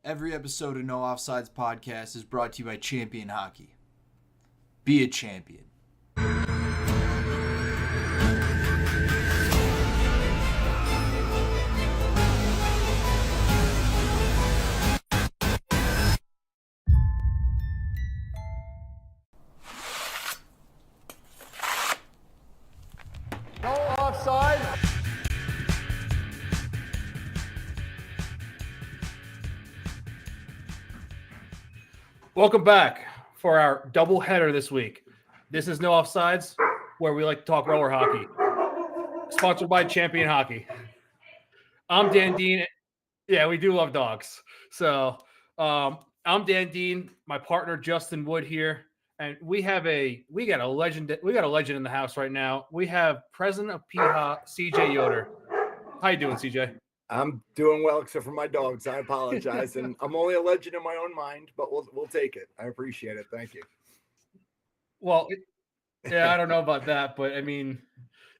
Every episode of No Offsides podcast is brought to you by Champion Hockey. Be a champion. No offside. Welcome back for our double header this week. This is No Offsides, where we like to talk roller hockey. Sponsored by Champion Hockey. I'm Dan Dean. Yeah, we do love dogs. So I'm Dan Dean, my partner Justin Wood here, and we got a legend in the house right now. We have President of PIHA, CJ Yoder. How you doing, CJ? I'm doing well, except for my dogs. I apologize, and I'm only a legend in my own mind, but we'll take it. I appreciate it. Thank you. Well, yeah, I don't know about that, but I mean,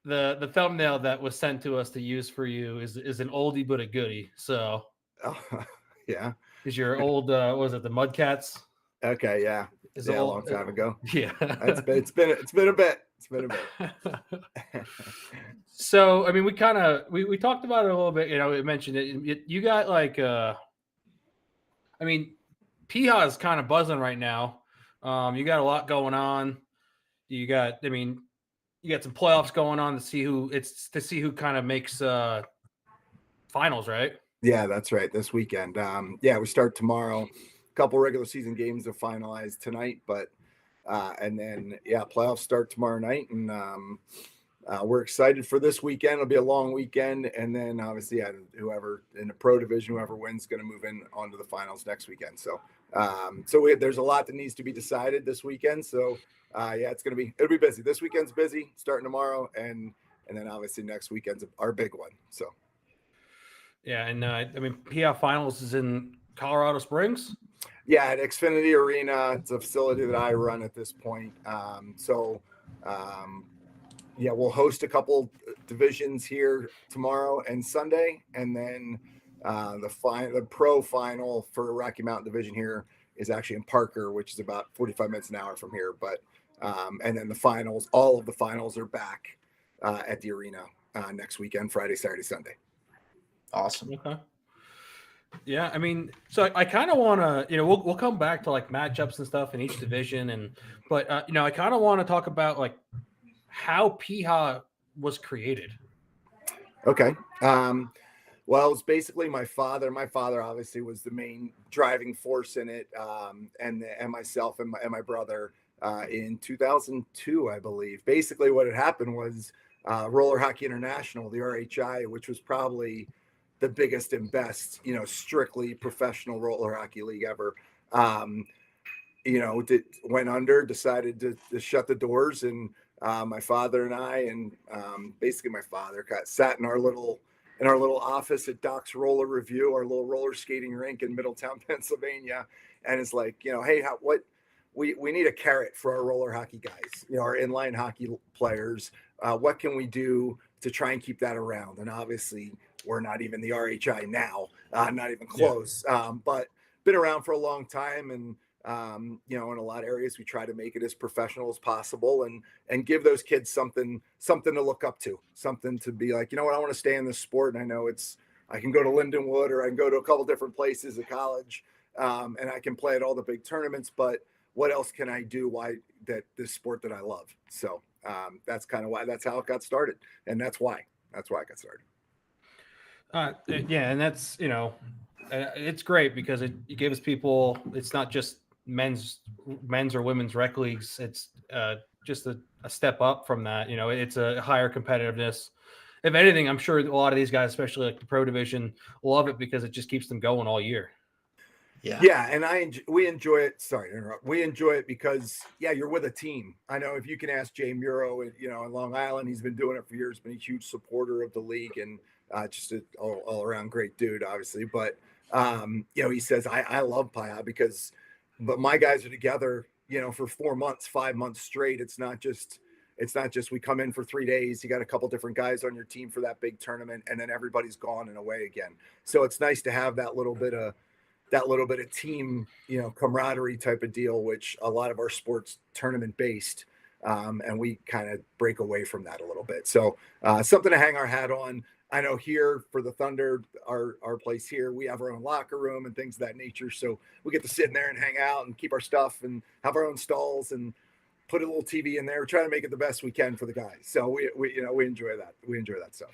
the thumbnail that was sent to us to use for you is an oldie but a goodie. So, yeah, is your old what was it, the Mudcats? Okay, yeah, Is a long time ago. Yeah, it's been a bit. It's been a bit. So, I mean, we talked about it a little bit. You know, it mentioned it. You got like, I mean, PIHA is kind of buzzing right now. You got a lot going on. You got some playoffs going on to see who kind of makes finals, right? Yeah, that's right. This weekend. We start tomorrow. A couple regular season games are finalized tonight, but and then playoffs start tomorrow night, and we're excited for this weekend. It'll be a long weekend, and then obviously, whoever in the pro division, whoever wins, is going to move in onto the finals next weekend. So, there's a lot that needs to be decided this weekend. So, it'll be busy. This weekend's busy, starting tomorrow, and then obviously next weekend's our big one. So, yeah, and PIHA finals is in Colorado Springs. Yeah, at Xfinity Arena. It's a facility that I run at this point. We'll host a couple divisions here tomorrow and Sunday, and then the pro final for Rocky Mountain Division here is actually in Parker, which is about 45 minutes an hour from here. But and then all of the finals are back at the arena next weekend, Friday, Saturday, Sunday. Awesome. Okay. Yeah, I mean, so I kind of want to, we'll come back to like matchups and stuff in each division, but I kind of want to talk about like how PIHA was created. Okay. Well, it's basically my father. My father obviously was the main driving force in it, and myself and my brother in 2002, I believe. Basically, what had happened was Roller Hockey International, the RHI, which was probably the biggest and best, strictly professional roller hockey league ever, went under, decided to shut the doors, and my father and I, and basically my father sat in our little office at Doc's Roller Review, our little roller skating rink in Middletown, Pennsylvania, and it's like, hey, we need a carrot for our roller hockey guys, our inline hockey players. What can we do to try and keep that around? And obviously, we're not even the RHI now, not even close, but been around for a long time. And, in a lot of areas, we try to make it as professional as possible and give those kids something to look up to, something to be like, I want to stay in this sport. And I know I can go to Lindenwood, or I can go to a couple different places at college, and I can play at all the big tournaments, but what else can I do? This sport that I love. So that's kind of why, that's how it got started. And that's why it got started. And that's, it's great because it gives people, it's not just men's or women's rec leagues. It's just a step up from that. It's a higher competitiveness. If anything, I'm sure a lot of these guys, especially like the pro division, love it because it just keeps them going all year. Yeah, and we enjoy it. Sorry to interrupt. We enjoy it because you're with a team. I know if you can ask Jay Muro, in Long Island, he's been doing it for years, been a huge supporter of the league, and just an all around great dude, obviously. But he says I love PIHA but my guys are together, for 4 months, 5 months straight. It's not just we come in for 3 days. You got a couple different guys on your team for that big tournament, and then everybody's gone and away again. So it's nice to have that little bit of that little bit of team, camaraderie type of deal, which a lot of our sports tournament based. And we kind of break away from that a little bit. So something to hang our hat on. I know here for the Thunder, our place here, we have our own locker room and things of that nature. So we get to sit in there and hang out and keep our stuff and have our own stalls and put a little TV in there. We're trying to make it the best we can for the guys. So we enjoy that. We enjoy that stuff.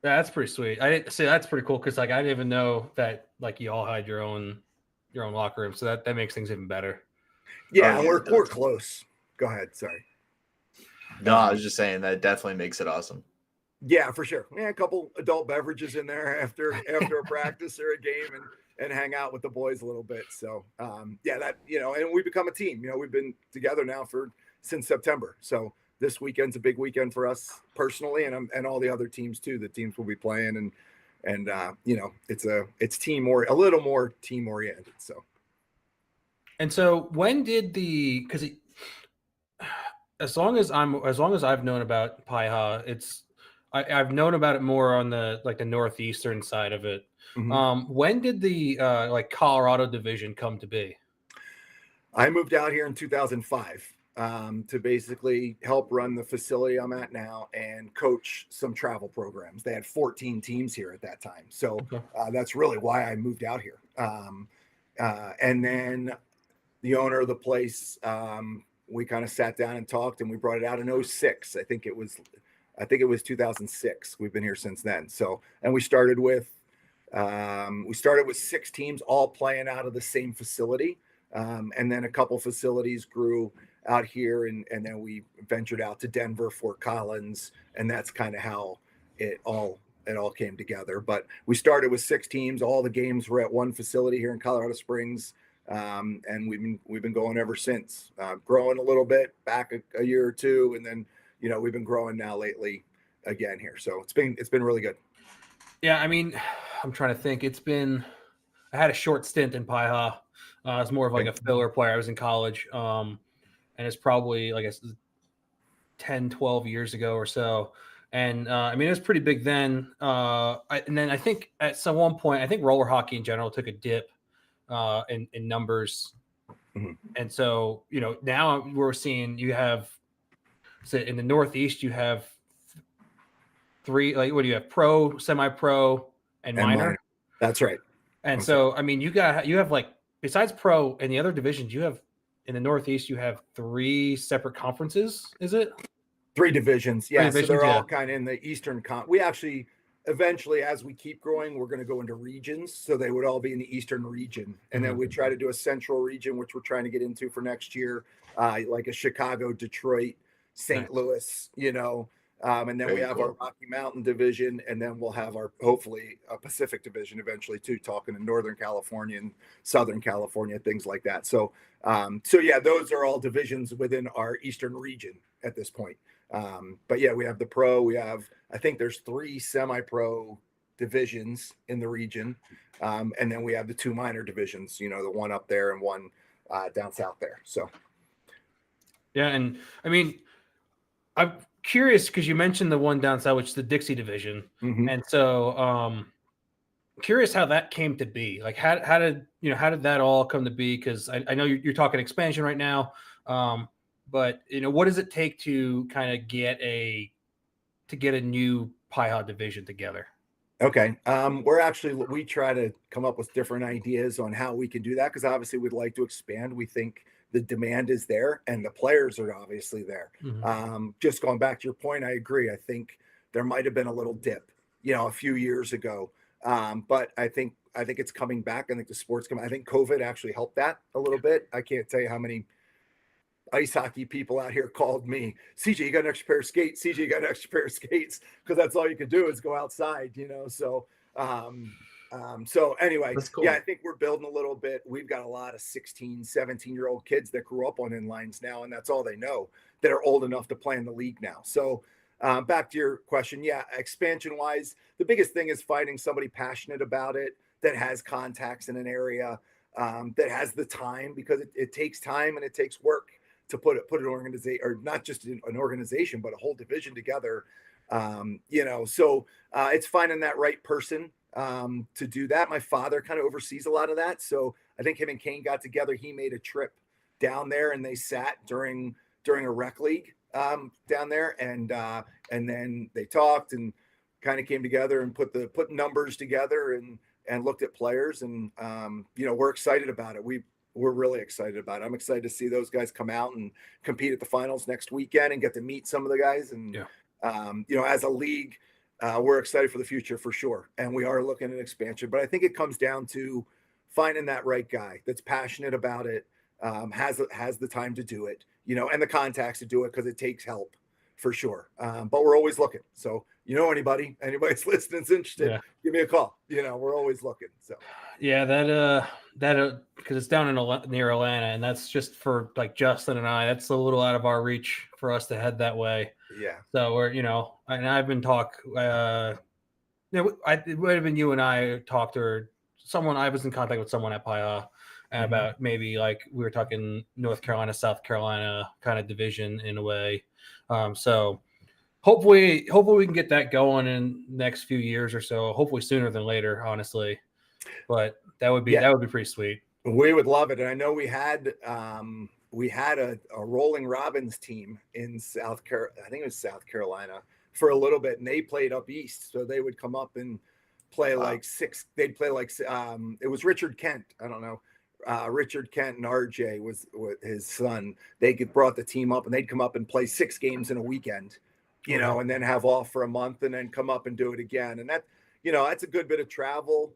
Yeah, that's pretty sweet. I didn't say that's pretty cool because I didn't even know that you all had your own locker room. So that makes things even better. Yeah, we're close. Go ahead. Sorry. No, I was just saying that definitely makes it awesome. Yeah, for sure. Yeah, a couple adult beverages in there after a practice or a game and hang out with the boys a little bit. So that and we become a team. We've been together now since September. So this weekend's a big weekend for us personally and all the other teams too. The teams will be playing and it's team or a little more team oriented. So when did because as long as I've known about PIHA, I've known about it more on the northeastern side of it. Mm-hmm. When did the Colorado division come to be? I moved out here in 2005 to basically help run the facility I'm at now and coach some travel programs. They had 14 teams here at that time, so that's really why I moved out here. And then the owner of the place, we kind of sat down and talked, and we brought it out in 2006. I think it was 2006. We've been here since then. So, and we started with 6 teams all playing out of the same facility. And then a couple facilities grew out here and then we ventured out to Denver, Fort Collins. And that's kind of how it all came together. But we started with 6 teams. All the games were at one facility here in Colorado Springs. And we've been going ever since, growing a little bit back a year or two. And then, we've been growing now lately again here. So it's been really good. Yeah. I mean, I'm trying to think. I had a short stint in PIHA. I was more of a filler player. I was in college. And it's probably 10, 12 years ago or so. And it was pretty big then. And then I think at one point, I think roller hockey in general took a dip in numbers. Mm-hmm. And so, now we're seeing you have, so in the Northeast, you have 3, what do you have? Pro, semi-pro, and minor. That's right. And so, you have besides pro and the other divisions, you have in the Northeast, you have 3 separate conferences. Is it 3 divisions? Yeah. So they're all kind of in the Eastern we actually eventually, as we keep growing, we're going to go into regions. So they would all be in the Eastern region. And then we try to do a central region, which we're trying to get into for next year, like a Chicago, Detroit, St. Louis, and then we have our Rocky Mountain division, and then we'll have hopefully a Pacific division eventually too, talking in Northern California and Southern California, things like that. So those are all divisions within our Eastern region at this point. But yeah, we have the pro, I think there's 3 semi-pro divisions in the region. And then we have the 2 minor divisions, the one up there and one down south there. So. Yeah. And I'm curious because you mentioned the one down south, which is the Dixie division. Mm-hmm. And so curious how that came to be. How did that all come to be? Because I know you're talking expansion right now. But what does it take to kind of get a new PIHA division together? Okay. We try to come up with different ideas on how we can do that. Cause obviously we'd like to expand. We think the demand is there and the players are obviously there. Mm-hmm. Just going back to your point, I agree. I think there might've been a little dip, a few years ago. But I think it's coming back. I think the sport's coming. I think COVID actually helped that a little bit. I can't tell you how many ice hockey people out here called me, CJ, you got an extra pair of skates. CJ, you got an extra pair of skates. Cause that's all you could do is go outside, So, so anyway, cool. Yeah, I think we're building a little bit. We've got a lot of 16, 17-year-old kids that grew up on inlines now, and that's all they know, that are old enough to play in the league now. So back to your question. Yeah. Expansion wise, the biggest thing is finding somebody passionate about it that has contacts in an area, that has the time, because it takes time and it takes work to put an organization, or not just an organization, but a whole division together. So it's finding that right person to do that. My father kind of oversees a lot of that. So I think him and Kane got together. He made a trip down there and they sat during a rec league down there. And then they talked and kind of came together and put numbers together and looked at players. And, we're excited about it. We're really excited about it. I'm excited to see those guys come out and compete at the finals next weekend and get to meet some of the guys. And, as a league, we're excited for the future for sure. And we are looking at expansion, but I think it comes down to finding that right guy that's passionate about it, has the time to do it, and the contacts to do it, because it takes help for sure. But we're always looking. So, anybody's listening is interested, give me a call. We're always looking. So, yeah, that because it's down near Atlanta, and that's just for like Justin and I. That's a little out of our reach for us to head that way. Yeah. So we're, and I've been it would have been you and I talked, or someone. I was in contact with someone at PIHA about maybe like we were talking North Carolina, South Carolina kind of division in a way. So hopefully we can get that going in the next few years or so. Hopefully sooner than later, honestly. But that would be pretty sweet. We would love it. And I know we had a Rolling Robins team in South Carolina. I think it was South Carolina for a little bit, and they played up east. So they would come up and play they'd play it was Richard Kent. I don't know. Richard Kent and RJ was his son. They brought the team up and they'd come up and play 6 games in a weekend, and then have off for a month and then come up and do it again. And that, that's a good bit of travel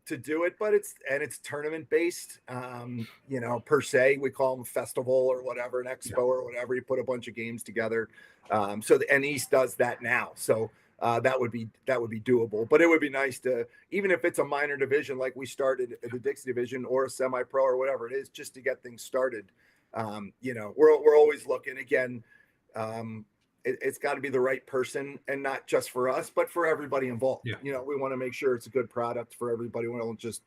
to do it, but it's tournament based, per se. We call them a festival or whatever, an expo or whatever. You put a bunch of games together. So the East does that now. So that would be doable, but it would be nice to, even if it's a minor division, like we started at the Dixie division or a semi-pro or whatever it is, just to get things started. We're always looking again. It's got to be the right person, and not just for us, but for everybody involved. We want to make sure it's a good product for everybody. We don't just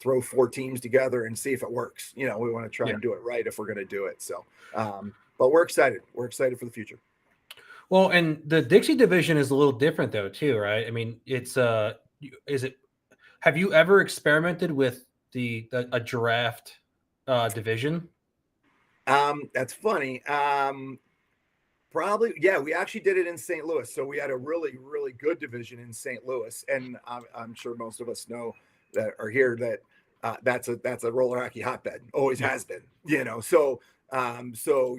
throw 4 teams together and see if it works. We want to try and do it right if we're going to do it. So, but we're excited. We're excited for the future. Well, and the Dixie division is a little different though, too, right? I mean, it's have you ever experimented with a draft division? That's funny. Probably, yeah. We actually did it in St. Louis, so we had a really, really good division in St. Louis, and I'm sure most of us know that are here that that's a roller hockey hotbed. Always has been, So,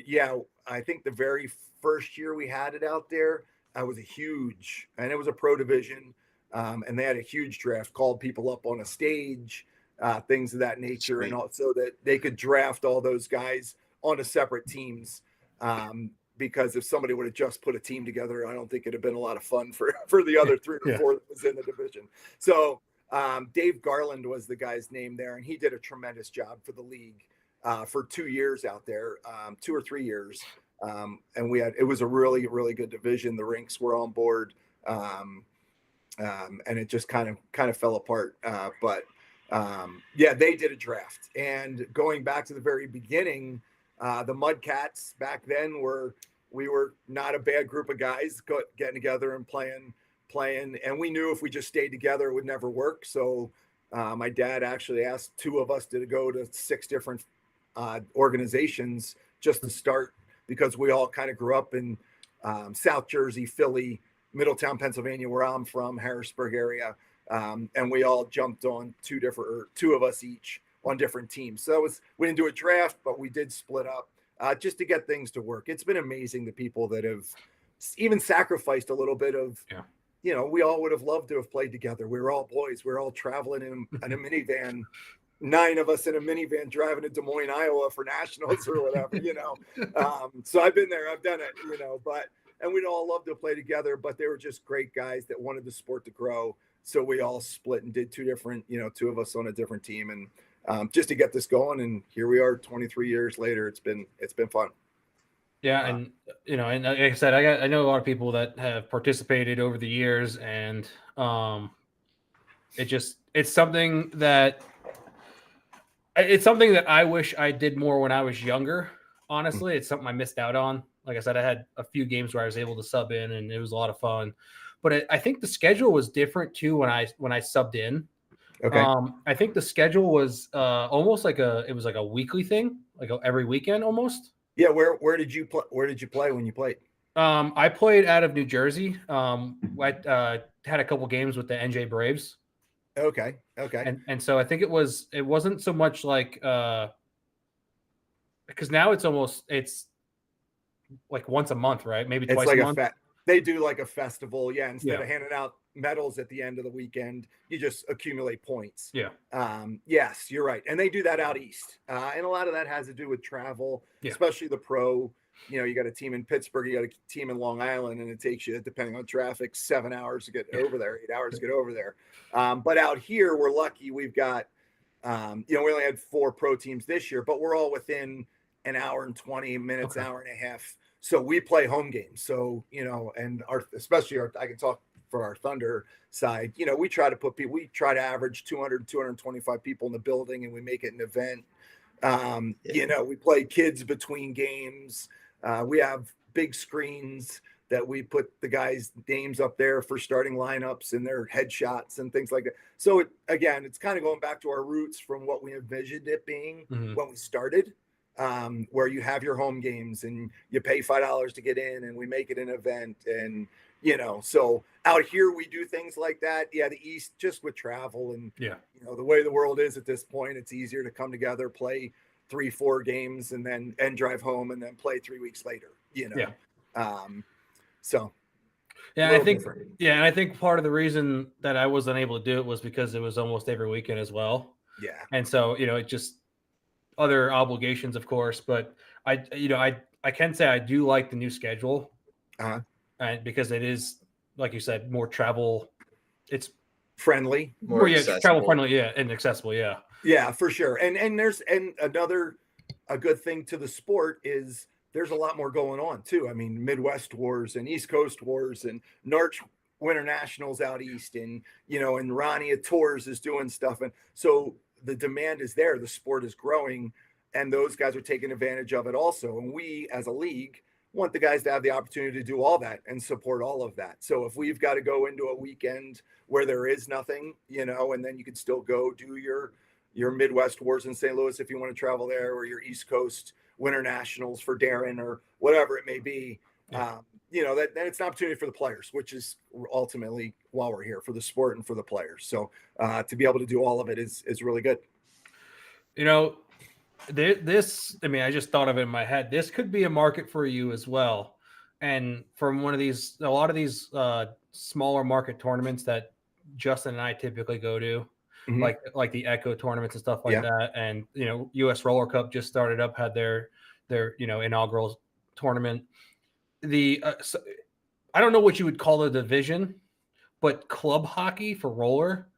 yeah. I think the very first year we had it out there, it was it was a pro division, and they had a huge draft, called people up on a stage, things of that nature. Sweet. And also that they could draft all those guys onto separate teams. Because if somebody would have just put a team together, I don't think it'd have been a lot of fun for the other 3 or 4 that was in the division. So Dave Garland was the guy's name there, and he did a tremendous job for the league for 2 years out there, 2 or 3 years. And it was a really, really good division. The rinks were on board, and it just kind of fell apart. But they did a draft. And going back to the very beginning, the Mudcats back then we were not a bad group of guys getting together and playing. And we knew if we just stayed together, it would never work. So my dad actually asked 2 of us to go to 6 different organizations just to start, because we all kind of grew up in South Jersey, Philly, Middletown, Pennsylvania, where I'm from, Harrisburg area. And we all jumped on 2 of us each on different teams. So we didn't do a draft, but we did split up just to get things to work. It's been amazing, the people that have even sacrificed a little bit of, we all would have loved to have played together. We were all boys. We were all traveling in a minivan, 9 of us in a minivan driving to Des Moines, Iowa for nationals or whatever, So I've been there, I've done it, and we'd all love to play together, but they were just great guys that wanted the sport to grow. So we all split and did 2 different, 2 of us on a different team, and just to get this going. And here we are 23 years later. It's been fun. Yeah. And, and like I said, I know a lot of people that have participated over the years, and it's something that I wish I did more when I was younger. Honestly, it's something I missed out on. Like I said, I had a few games where I was able to sub in, and it was a lot of fun. but I think the schedule was different too when I subbed in. Okay. I think the schedule was almost like it was like a weekly thing, like every weekend almost. Yeah. Where did you play? Where did you play when you played? I played out of New Jersey. I had a couple games with the NJ Braves. Okay. Okay. And so I think it wasn't so much like because now it's like once a month, right? Maybe It's twice like a month. they do like a festival. Yeah. Instead Yeah. of handing out medals at the end of the weekend, you just accumulate points. Yeah. Yes, you're right. And they do that out east. And a lot of that has to do with travel, Yeah. especially the pro. You know, you got a team in Pittsburgh, you got a team in Long Island, and it takes you, depending on traffic, 7 hours to get over there, 8 hours to get over there. But out here, we're lucky. We've got, we only had 4 pro teams this year, but we're all within an hour and 20 minutes, Okay. hour and a half. So we play home games. So, and especially I can talk for our Thunder side, we try to average 200, 225 people in the building, and we make it an event. We play kids between games. We have big screens that we put the guys' names up there for starting lineups and their headshots and things like that. So it's kind of going back to our roots from what we envisioned it being when we started, where you have your home games and you pay $5 to get in, and we make it an event. And, so out here we do things like that. Yeah. The East, just with travel and, the way the world is at this point, it's easier to come together, play 3-4 games and drive home and then play 3 weeks later, so. Yeah, and I think part of the reason that I wasn't able to do it was because it was almost every weekend as well. Yeah. And so, it just other obligations, of course, but I can say I do like the new schedule. And because it is, like you said, more travel. It's friendly, more travel friendly. Yeah. And accessible. Yeah. Yeah, for sure. And a good thing to the sport is there's a lot more going on too. I mean, Midwest wars and East Coast wars and Narch Winter Nationals out East, and, and Ronnie at Tours is doing stuff. And so the demand is there. The sport is growing, and those guys are taking advantage of it also. And we as a league want the guys to have the opportunity to do all that and support all of that. So if we've got to go into a weekend where there is nothing, and then you can still go do your Midwest wars in St. Louis if you want to travel there, or your East Coast Winter Nationals for Darren or whatever it may be. Then it's an opportunity for the players, which is ultimately why we're here, for the sport and for the players. So to be able to do all of it is really good. I just thought of it in my head. This could be a market for you as well. And from a lot of these smaller market tournaments that Justin and I typically go to, like the Echo tournaments and stuff like that. And, US Roller Cup just started up, had their inaugural tournament. I don't know what you would call the division, but club hockey for roller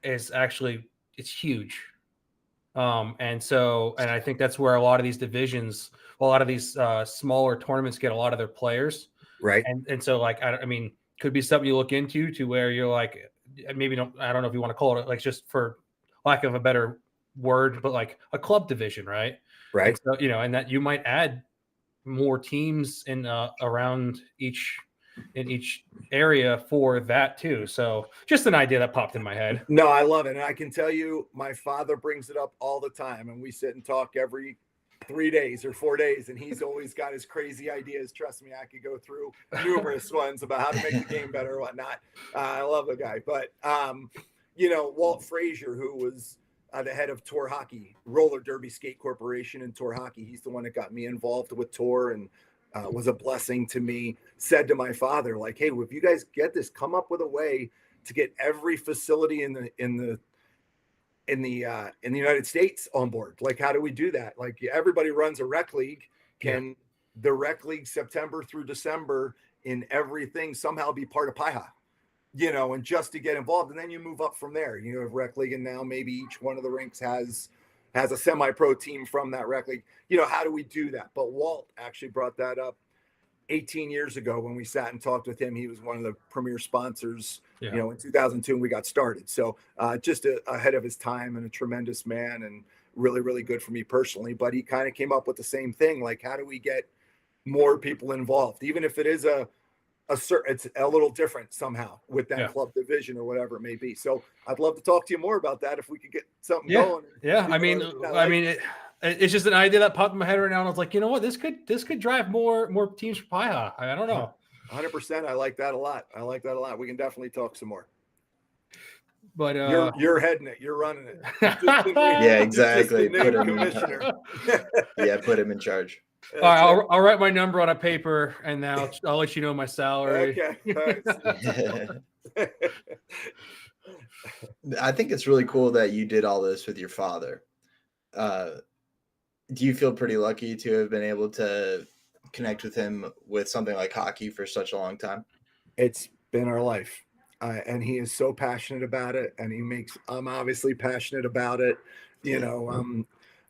is actually, it's huge. And I think that's where a lot of these divisions, a lot of these smaller tournaments get a lot of their players. Right. And so could be something you look into to where you're like, I don't know if you want to call it like, just for lack of a better word, but like a club division. Right. Right. And so, and that you might add more teams in around in each area for that too. So just an idea that popped in my head. No, I love it. And I can tell you, my father brings it up all the time, and we sit and talk every 3 days or 4 days, and he's always got his crazy ideas. Trust me, I could go through numerous ones about how to make the game better or whatnot. I love the guy. But, Walt Frazier, who was the head of Tour Hockey, Roller Derby Skate Corporation and Tour Hockey, he's the one that got me involved with Tour and was a blessing to me, said to my father, like, hey, if you guys get this, come up with a way to get every facility in the United States on board. Like, how do we do that? Like, everybody runs a rec league. Can the rec league September through December in everything somehow be part of PIHA? And just to get involved, and then you move up from there. You have rec league, and now maybe each one of the rinks has a semi-pro team from that rec league. How do we do that? But Walt actually brought that up 18 years ago when we sat and talked with him. He was one of the premier sponsors, in 2002 when we got started. So just ahead of his time, and a tremendous man, and really, really good for me personally. But he kind of came up with the same thing. Like, how do we get more people involved? Even if it is a it's a little different somehow with that club division or whatever it may be. So I'd love to talk to you more about that if we could get something going. Yeah. It's just an idea that popped in my head right now. And I was like, you know what, this could drive more teams for PIHA. I don't know. 100%. I like that a lot. We can definitely talk some more. But you're heading it. You're running it. Yeah, exactly. Put him commissioner. Put him in charge. All right, I'll write my number on a paper, and now I'll let you know my salary. Okay. I think it's really cool that you did all this with your father. Do you feel pretty lucky to have been able to connect with him with something like hockey for such a long time? It's been our life. And he is so passionate about it, and I'm obviously passionate about it.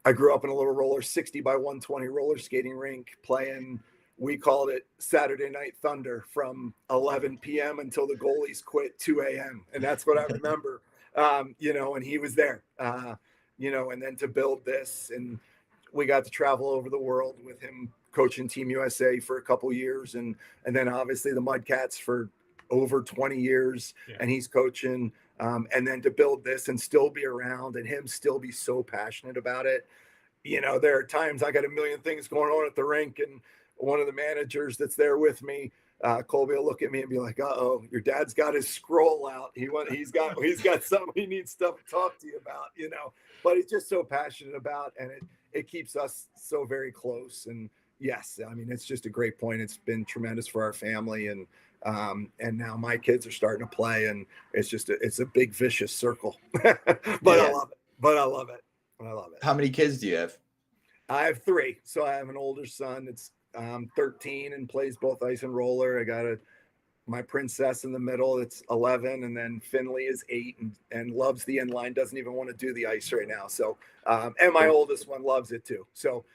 I grew up in a little 60 by 120 roller skating rink playing, we called it Saturday Night Thunder, from 11 p.m. until the goalies quit 2 a.m. And that's what I remember, and he was there, and then to build this, and we got to travel over the world with him coaching Team USA for a couple years. And then obviously the Mudcats for over 20 years, and he's coaching, and then to build this and still be around and him still be so passionate about it. There are times I got a million things going on at the rink, and one of the managers that's there with me, Colby, will look at me and be like, "Uh-oh, your dad's got his scroll out. He's got something he needs stuff to talk to you about," but he's just so passionate about, and it keeps us so very close. And yes, I mean, it's just a great point. It's been tremendous for our family, and now my kids are starting to play, and it's a big vicious circle. But I love it. How many kids do you have? I have 3. So I have an older son that's 13 and plays both ice and roller. I got my princess in the middle that's 11, and then Finley is 8 and loves the inline, doesn't even want to do the ice right now. So and my oldest one loves it too. So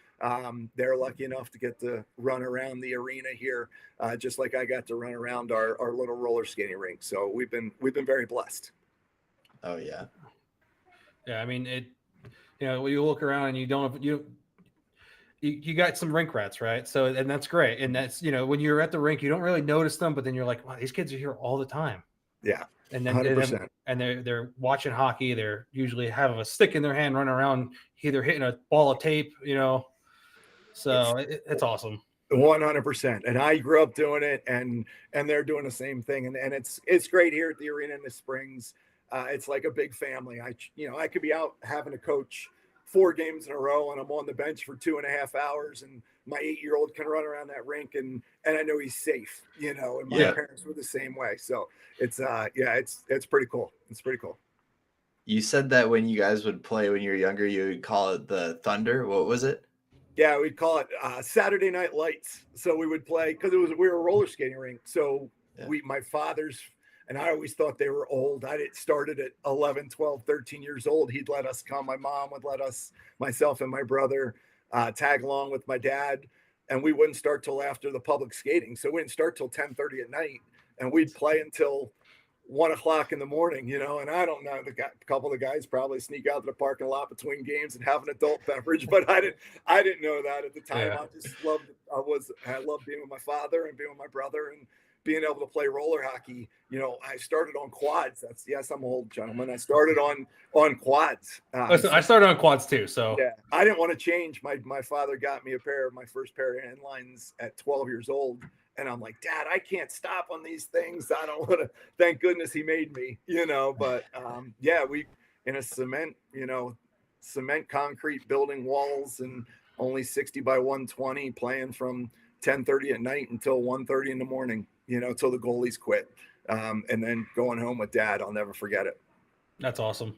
they're lucky enough to get to run around the arena here, just like I got to run around our little roller skating rink. So we've been very blessed. Oh yeah. I mean, when you look around and you got some rink rats, right? So, and that's great. And that's, when you're at the rink, you don't really notice them, but then you're like, wow, these kids are here all the time. Yeah. And then 100%. And they're watching hockey. They're usually have a stick in their hand, running around, either hitting a ball of tape, So it's awesome. 100%. And I grew up doing it, and they're doing the same thing. And it's great here at the arena in the Springs. It's like a big family. I could be out having to coach 4 games in a row, and I'm on the bench for 2.5 hours, and my 8-year-old can run around that rink, and I know he's safe, and my parents were the same way. So it's pretty cool. It's pretty cool. You said that when you guys would play when you were younger, you would call it the Thunder. What was it? Yeah, we'd call it Saturday Night Lights. So we would play, because we were a roller skating rink. So my father's, and I always thought they were old. I started at 11, 12, 13 years old. He'd let us come. My mom would let us, myself and my brother, tag along with my dad. And we wouldn't start till after the public skating. So we didn't start till 10:30 at night. And we'd play until 1 o'clock in the morning, and I don't know, a couple of the guys probably sneak out to the parking lot between games and have an adult beverage, but I didn't know that at the time. I just I loved being with my father and being with my brother and being able to play roller hockey. I started on quads. Yes, I'm an old gentleman. I started on quads. I started on quads too. So yeah, I didn't want to change. My father got me my first pair of inlines at 12 years old. And I'm like, Dad, I can't stop on these things. I don't want to, thank goodness he made me, but we in a cement concrete building walls, and only 60 by 120 playing from 10:30 at night until 1:30 in the morning, till the goalies quit. And then going home with Dad, I'll never forget it. That's awesome.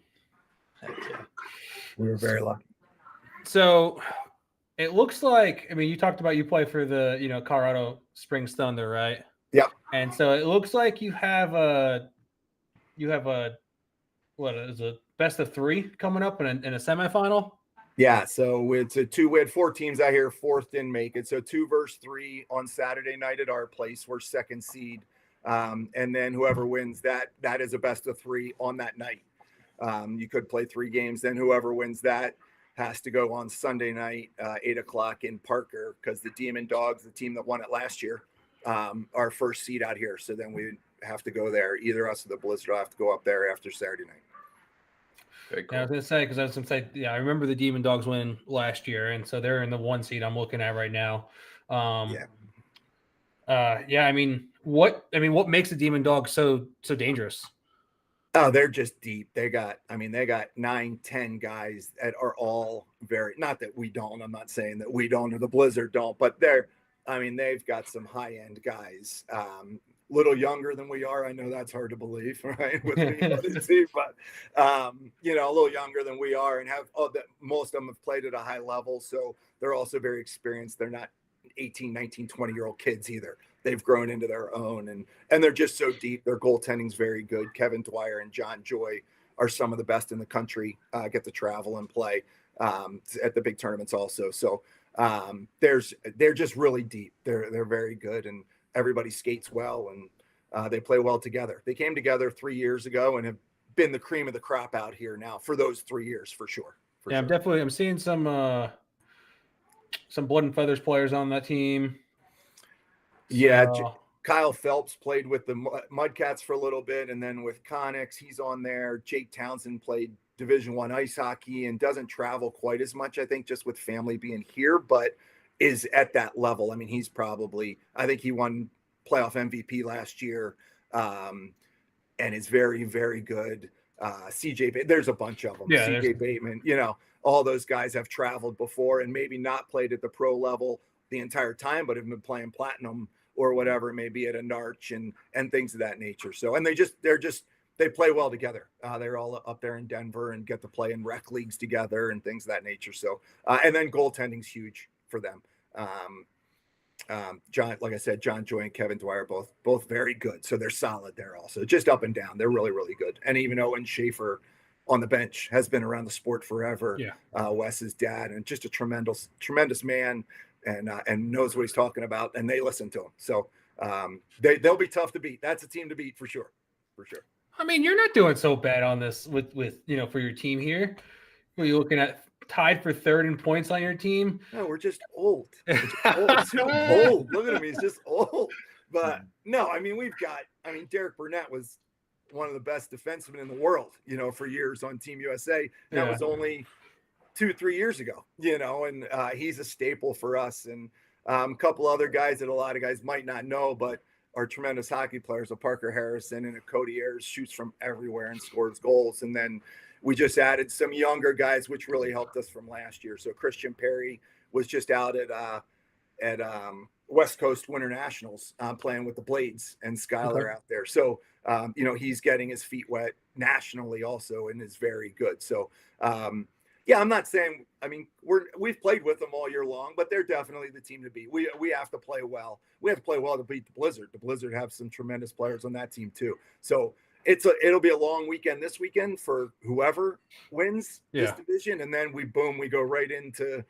Heck yeah. We were very lucky. So it looks like, you talked about you play for the, Colorado Springs Thunder, right? Yeah. And so it looks like you have a what is a best of 3 coming up in a semifinal? Yeah. So it's we had 4 teams out here. 4th didn't make it. So 2 versus 3 on Saturday night at our place. We're 2nd seed. And then whoever wins that is a best of 3 on that night. You could play 3 games. Then whoever wins that has to go on Sunday night, 8 o'clock in Parker, because the Demon Dogs, the team that won it last year, our first seed out here. So then we have to go there. Either us or the Blizzard will have to go up there after Saturday night. Very cool. Yeah, I was gonna say because I was gonna say, yeah, I remember the Demon Dogs win last year, and so they're in the 1 seed I'm looking at right now. Yeah. I mean, what makes the Demon Dogs so dangerous? Oh, they're just deep. They got 9, 10 guys that are all very, not that we don't, I'm not saying that we don't or the Blizzard don't, but they've got some high end guys, little younger than we are. I know that's hard to believe, right? With me on the team, but, a little younger than we are and most of them have played at a high level. So they're also very experienced. They're not 18, 19, 20-year-old kids either. They've grown into their own, and they're just so deep. Their goaltending's very good. Kevin Dwyer and John Joy are some of the best in the country, get to travel and play at the big tournaments also. So they're just really deep. They're very good, and everybody skates well, and they play well together. They came together 3 years ago and have been the cream of the crop out here now for those 3 years for sure. Yeah, I'm seeing some Blood and Feathers players on that team. Yeah, Kyle Phelps played with the Mudcats for a little bit, and then with Connex, he's on there. Jake Townsend played Division I ice hockey and doesn't travel quite as much, I think, just with family being here, but is at that level. I mean, he's probably, I think he won playoff MVP last year, and is very, very good. CJ, there's a bunch of them. Yeah, CJ Bateman, all those guys have traveled before and maybe not played at the pro level the entire time, but have been playing platinum or whatever it may be at a Narch and things of that nature. So, and they play well together. They're all up there in Denver and get to play in rec leagues together and things of that nature. So, and then goaltending's huge for them. John, like I said, John Joy and Kevin Dwyer, both very good. So they're solid there also, just up and down. They're really, really good. And even Owen Schaefer on the bench has been around the sport forever. Yeah. Wes's dad, and just a tremendous man. And knows what he's talking about, and they listen to him. So they'll be tough to beat. That's a team to beat for sure. I mean, you're not doing so bad on this with for your team here. Were you looking at tied for third in points on your team? No, we're just old. Too old. Look at him. He's just old. But no, I mean, Derek Burnett was one of the best defensemen in the world, for years on Team USA. That was only 2-3 years ago, and he's a staple for us. And a couple other guys that a lot of guys might not know, but are tremendous hockey players. A Parker Harrison and a Cody Ayers shoots from everywhere and scores goals. And then we just added some younger guys, which really helped us from last year. So Christian Perry was just out at West Coast Winter Nationals playing with the Blades, and Skylar out there. So, he's getting his feet wet nationally also and is very good. So, yeah, I'm not saying, we've played with them all year long, but they're definitely the team to beat. We have to play well. We have to play well to beat the Blizzard. The Blizzard have some tremendous players on that team too. So it'll be a long weekend this weekend for whoever wins this division. And then we go right into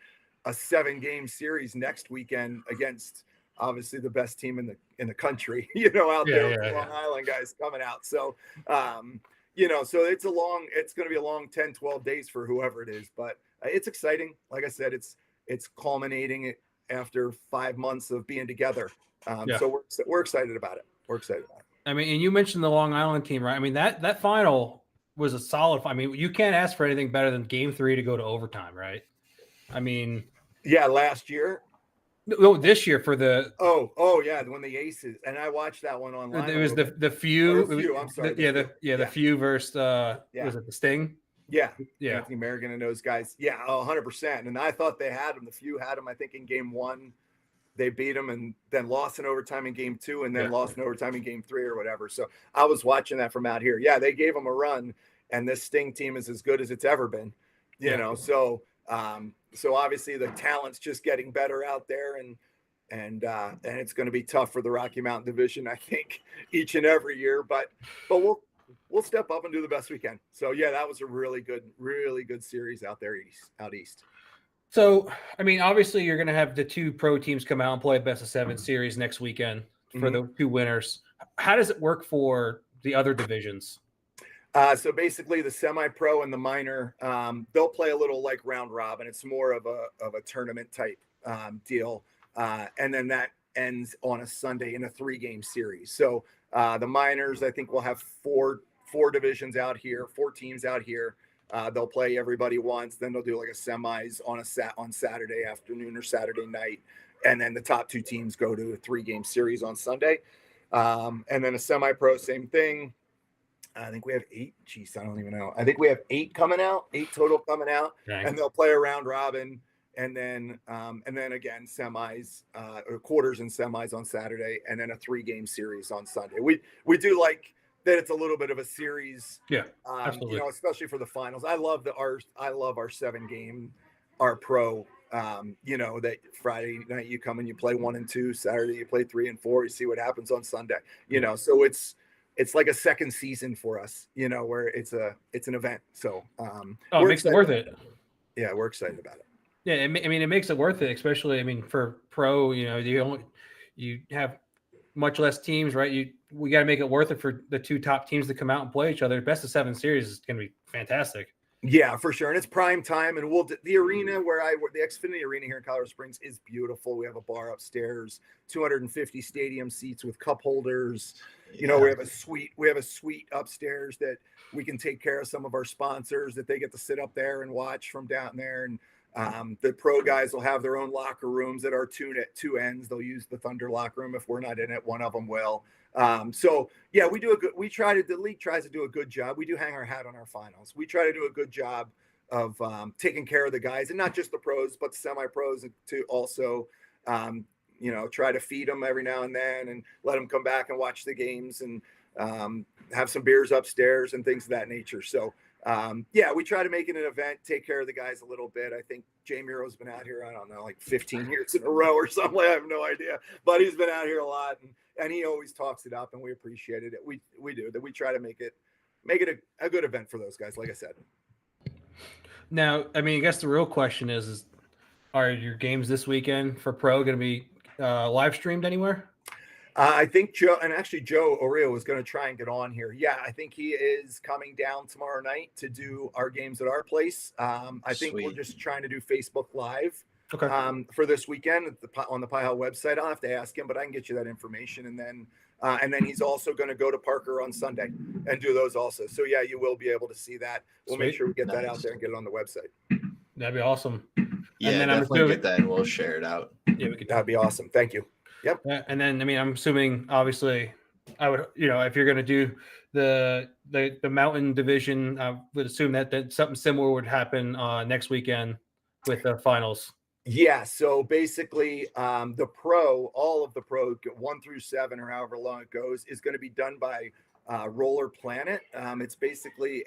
a 7-game series next weekend against obviously the best team in the country, out there, with Long Island guys coming out. So, so it's going to be a long 10, 12 days for whoever it is, but it's exciting. Like I said, it's culminating after 5 months of being together. So we're excited about it. I mean, and you mentioned the Long Island team, right? I mean, that final was a solid. I mean, you can't ask for anything better than Game 3 to go to overtime, right? I mean, yeah, last year. No, this year for the yeah, when the Aces, and I watched that one online. It was the few. I'm sorry. The few versus was it the Sting? Yeah. Anthony American and those guys. Yeah, 100%. And I thought they had them. The few had them. I think in Game 1, they beat them and then lost in overtime in Game 2, and then lost in overtime in Game 3 or whatever. So I was watching that from out here. Yeah, they gave them a run, and this Sting team is as good as it's ever been. You know, so. So obviously the talent's just getting better out there, and it's going to be tough for the Rocky Mountain Division, I think, each and every year. But we'll step up and do the best we can. So yeah, that was a really good series out there out east. So I mean, obviously you're going to have the 2 pro teams come out and play a best of 7 series next weekend for the 2 winners. How does it work for the other divisions? So basically the semi-pro and the minor, they'll play a little like round robin. It's more of a tournament type deal. And then ends on a Sunday in a 3-game series. So the minors, I think, will have four divisions out here, 4 teams out here. They'll play everybody once, then they'll do like a semis on Saturday afternoon or Saturday night, and then the top 2 teams go to a 3-game series on Sunday. And then a semi-pro, same thing. I think we have 8. Geez, I don't even know. I think we have 8 coming out, 8 total coming out, Right. And they'll play a round robin, and then again semis, or quarters and semis on Saturday, and then a 3-game series on Sunday. We do like that it's a little bit of a series, Absolutely. especially for the finals. I love our 7-game, our pro. That Friday night you come and you play 1 and 2, Saturday you play 3 and 4. You see what happens on Sunday. So it's like a second season for us. Where it's an event. So it makes it worth it. Yeah, we're excited about it. Yeah, it makes it worth it, especially for pro. You have much less teams, right? We got to make it worth it for the 2 top teams to come out and play each other. Best of 7 series is going to be fantastic. Yeah, for sure. And it's prime time. And the arena the Xfinity Arena here in Colorado Springs is beautiful. We have a bar upstairs, 250 stadium seats with cup holders. We have a suite upstairs that we can take care of some of our sponsors, that they get to sit up there and watch from down there. And the pro guys will have their own locker rooms that are tuned at 2 ends. They'll use the Thunder locker room. If we're not in it, one of them will. The league tries to do a good job. We do hang our hat on our finals. We try to do a good job of taking care of the guys, and not just the pros, but the semi-pros, to also, try to feed them every now and then and let them come back and watch the games, and have some beers upstairs and things of that nature. So, we try to make it an event, take care of the guys a little bit. I think Jay Miro's been out here, I don't know, like 15 years in a row or something. I have no idea, but he's been out here a lot, and he always talks it up, and we appreciated it. We do that. We try to make it a good event for those guys, like I said. Now, I guess the real question is are your games this weekend for pro going to be live streamed anywhere? I think Joe Oreo was going to try and get on here. Yeah, I think he is coming down tomorrow night to do our games at our place. I think we're just trying to do Facebook Live for this weekend on the PIHA website. I'll have to ask him, but I can get you that information. And then he's also going to go to Parker on Sunday and do those also. So yeah, you will be able to see that. We'll make sure we get that out there and get it on the website. That'd be awesome. Yeah, and then definitely get that and we'll share it out. Yeah, we could. That'd be awesome. Thank you. Yep. And then, I'm assuming, obviously, I would, if you're going to do the mountain division, I would assume that something similar would happen next weekend with the finals. Yeah. So basically, all of the pro 1 through 7, or however long it goes, is going to be done by Roller Planet. It's basically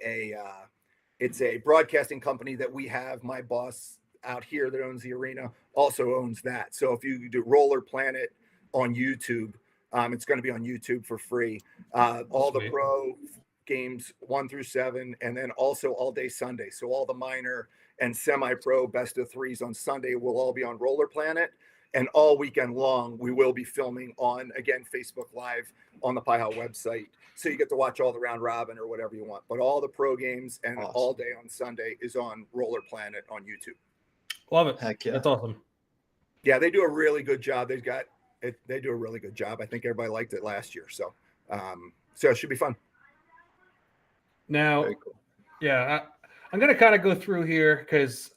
it's a broadcasting company that we have. My boss out here that owns the arena also owns that. So if you do Roller Planet on YouTube, it's going to be on YouTube for free. All the pro games 1 through 7, and then also all day Sunday. So all the minor and semi-pro best of 3s on Sunday will all be on Roller Planet. And all weekend long, we will be filming on, again, Facebook Live on the PIHA website. So you get to watch all the round robin or whatever you want. But all the pro games and all day on Sunday is on Roller Planet on YouTube. Love it. Heck yeah. That's awesome. Yeah, they do a really good job. They do a really good job. I think everybody liked it last year. So it should be fun. Now, Cool. Yeah, I'm going to kind of go through here because,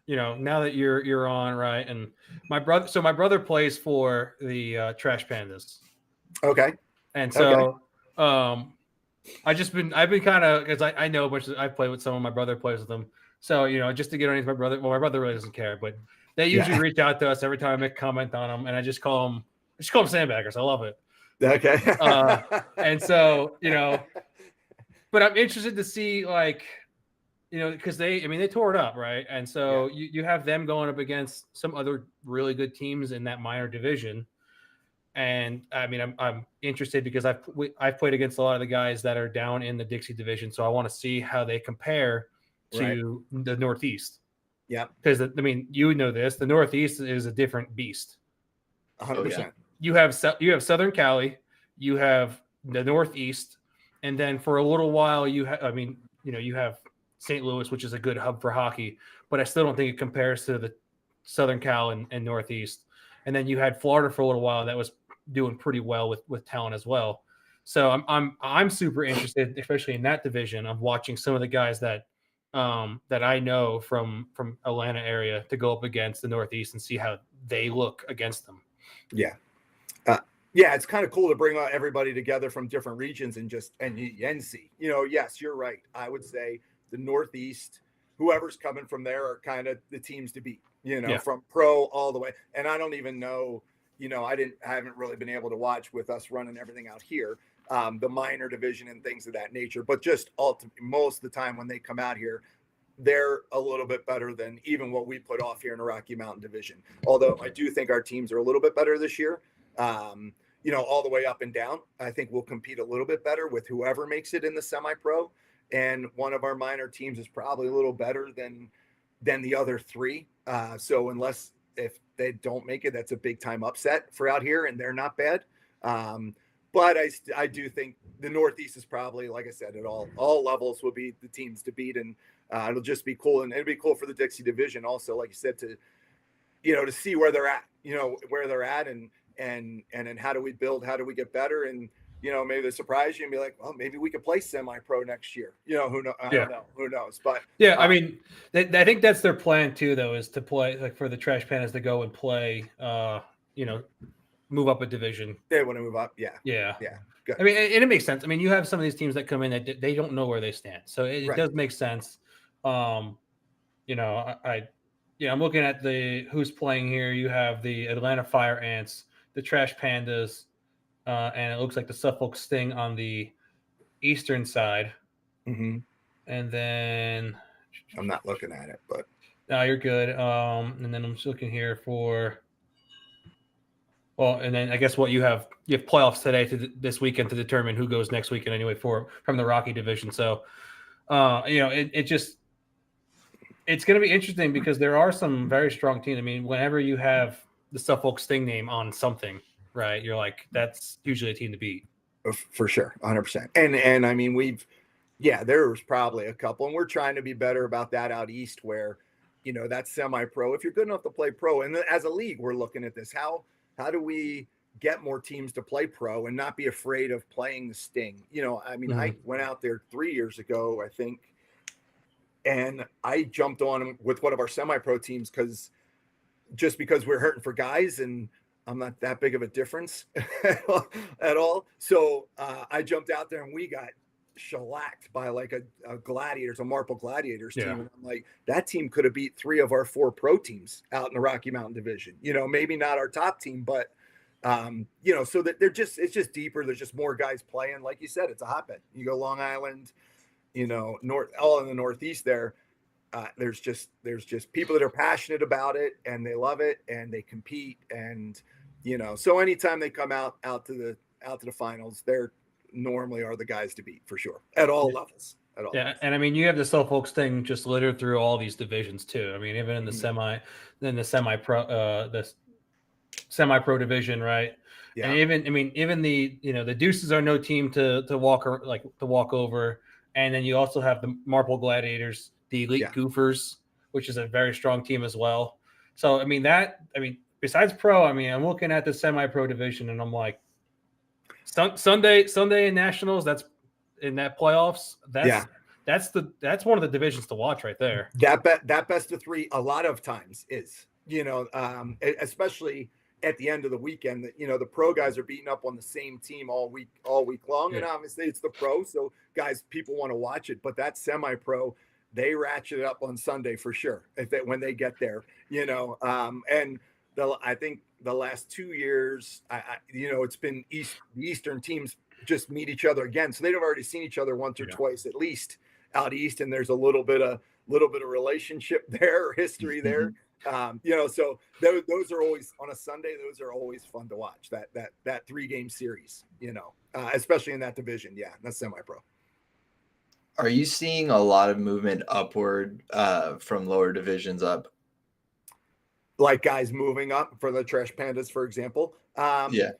now that you're on, right? And my brother plays for the Trash Pandas. Okay. And so I've been kind of, because I know a bunch of, I play with some of my brother plays with them. So, just to get underneath my brother, well, my brother really doesn't care, but they usually reach out to us every time I make a comment on them, and I just call them sandbaggers. I love it. Okay. And so, but I'm interested to see, because they tore it up, right? And so you have them going up against some other really good teams in that minor division. And I'm interested because I've played against a lot of the guys that are down in the Dixie division, so I want to see how they compare to the Northeast. Yeah, because you know this, the Northeast is a different beast. 100%. You have Southern Cali, you have the Northeast, and then for a little while you have St. Louis, which is a good hub for hockey, but I still don't think it compares to the Southern Cal and Northeast. and then you had Florida for a little while that was doing pretty well with talent as well. So I'm super interested, especially in that division, of watching some of the guys that I know from Atlanta area to go up against the Northeast and see how they look against them. Yeah. Yeah, it's kind of cool to bring everybody together from different regions and see. Yes, you're right. I would say the Northeast, whoever's coming from there are kind of the teams to beat, from pro all the way. And I don't even know, I haven't really been able to watch with us running everything out here, the minor division and things of that nature. But just most of the time when they come out here, they're a little bit better than even what we put off here in the Rocky Mountain division. Although I do think our teams are a little bit better this year. All the way up and down. I think we'll compete a little bit better with whoever makes it in the semi-pro. And one of our minor teams is probably a little better than the other three. So if they don't make it, that's a big time upset for out here, and they're not bad. But I do think the Northeast is probably, like I said, at all levels will be the teams to beat, and it'll just be cool. And it'll be cool for the Dixie division also, like you said, to see where they're at, and then how do we build, how do we get better, and maybe they surprise you and be like, well, maybe we could play semi-pro next year. Who knows? I don't know. Who knows? But yeah, I mean, I think that's their plan too, though, is to play, like, for the Trash Pandas to go and play, move up a division. They want to move up. Yeah. Good. I mean, and it makes sense. I mean, you have some of these teams that come in that they don't know where they stand, so it does make sense. I'm looking at who's playing here. You have the Atlanta Fire Ants, the Trash Pandas, and it looks like the Suffolk Sting on the eastern side. Mm-hmm. And then I'm not looking at it, but no, you're good. And then I'm just looking here and then I guess what you have playoffs today this weekend to determine who goes next weekend anyway from the Rocky division. So, it's going to be interesting because there are some very strong teams. I mean, whenever you have the Suffolk Sting name on something, right, you're like, that's usually a team to beat. For sure, 100%. And I mean, there was probably a couple, and we're trying to be better about that out east, where that's semi-pro. If you're good enough to play pro, and as a league, we're looking at this. How do we get more teams to play pro and not be afraid of playing the Sting? I mean, I went out there 3 years ago, I think, and I jumped on with one of our semi-pro teams because we're hurting for guys, and I'm not that big of a difference at all. So I jumped out there and we got shellacked by like a Gladiators, a Marple Gladiators team. And I'm like, that team could have beat 3 of our 4 pro teams out in the Rocky Mountain division. Maybe not our top team, but so that it's just deeper. There's just more guys playing. Like you said, it's a hotbed. You go Long Island, all in the Northeast there. There's just people that are passionate about it, and they love it, and they compete, and so anytime they come out to the finals, they're normally are the guys to beat for sure at all levels. Yeah, and I mean, you have the Suffolk Sting just littered through all these divisions too. I mean, even in the semi-pro division, right? Yeah. And even the Deuces are no team to walk over, and then you also have the Marple Gladiators, the Elite Goofers, which is a very strong team as well. So besides pro, I'm looking at the semi-pro division, and I'm like, Sunday in nationals. That's in that playoffs. That's one of the divisions to watch right there. That best of 3 a lot of times is, especially at the end of the weekend, that the pro guys are beating up on the same team all week long, and obviously it's the pro, so people want to watch it. But that semi-pro, they ratchet it up on Sunday for sure when they get there, and I think the last 2 years, it's been the Eastern teams just meet each other again, so they've already seen each other once or twice at least out east, and there's a little bit of relationship there, history there. So those are always on a Sunday. Those are always fun to watch. That 3-game series, especially in that division. Yeah, that's semi-pro. Are you seeing a lot of movement upward from lower divisions up? Like guys moving up for the Trash Pandas, for example. Yeah,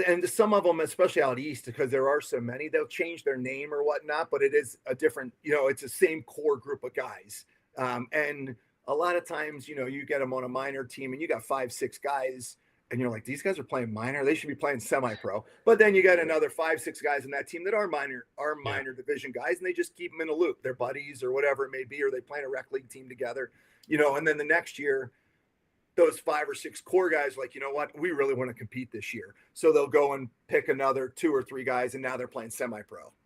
and some of them, especially out east, because there are so many, they'll change their name or whatnot, but it is a different, it's the same core group of guys. And a lot of times, you get them on a minor team and you got 5-6 guys and you're like, these guys are playing minor. They should be playing semi-pro. But then you got another 5-6 guys in that team that are minor division guys, and they just keep them in a loop. They're buddies or whatever it may be, or they play in a rec league team together, and then the next year, those 5 or 6 core guys, like, you know what, we really want to compete this year. So they'll go and pick another 2 or 3 guys, and now they're playing semi-pro, cool.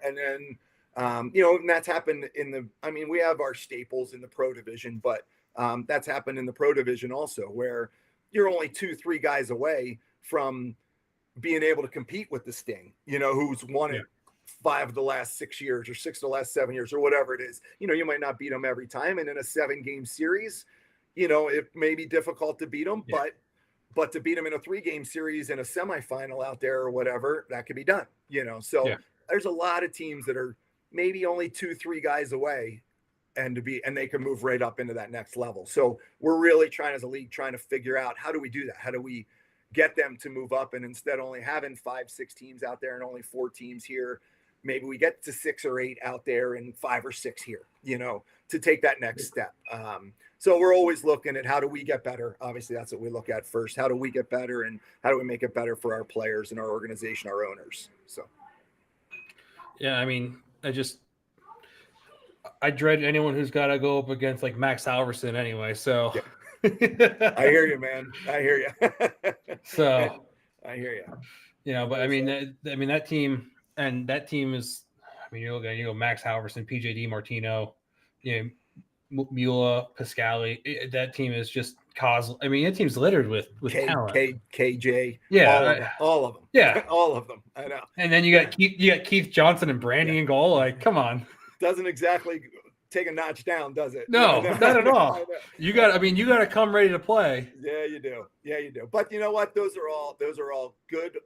And then, and that's happened we have our staples in the pro division, but that's happened in the pro division also, where you're only 2-3 guys away from being able to compete with the Sting, who's won it 5 of the last 6 years or 6 of the last 7 years or whatever it is. You might not beat them every time. And in a 7-game series, it may be difficult to beat them, but to beat them in a 3-game series in a semifinal out there or whatever, that could be done, So there's a lot of teams that are maybe only 2-3 guys away and they can move right up into that next level. So we're really as a league, trying to figure out, how do we do that? How do we get them to move up? And instead only having 5-6 teams out there and only 4 teams here, maybe we get to 6 or 8 out there and 5 or 6 here, to take that next step. So we're always looking at, how do we get better? Obviously that's what we look at first. How do we get better, and how do we make it better for our players and our organization, our owners? So. Yeah. I dread anyone who's got to go up against like Max Halverson anyway. So I hear you, man. I hear you. So I hear you. But that team is, you look at, Max Halverson, PJ DiMartino, Mula, Pascali. That team is just that team's littered with talent. KJ. Yeah. All of them. Yeah. All of them. I know. And then you got Keith Johnson and Brandy in goal. Like, come on. Doesn't exactly take a notch down, does it? No, not at all. You got to come ready to play. Yeah, you do. But you know what? Those are all good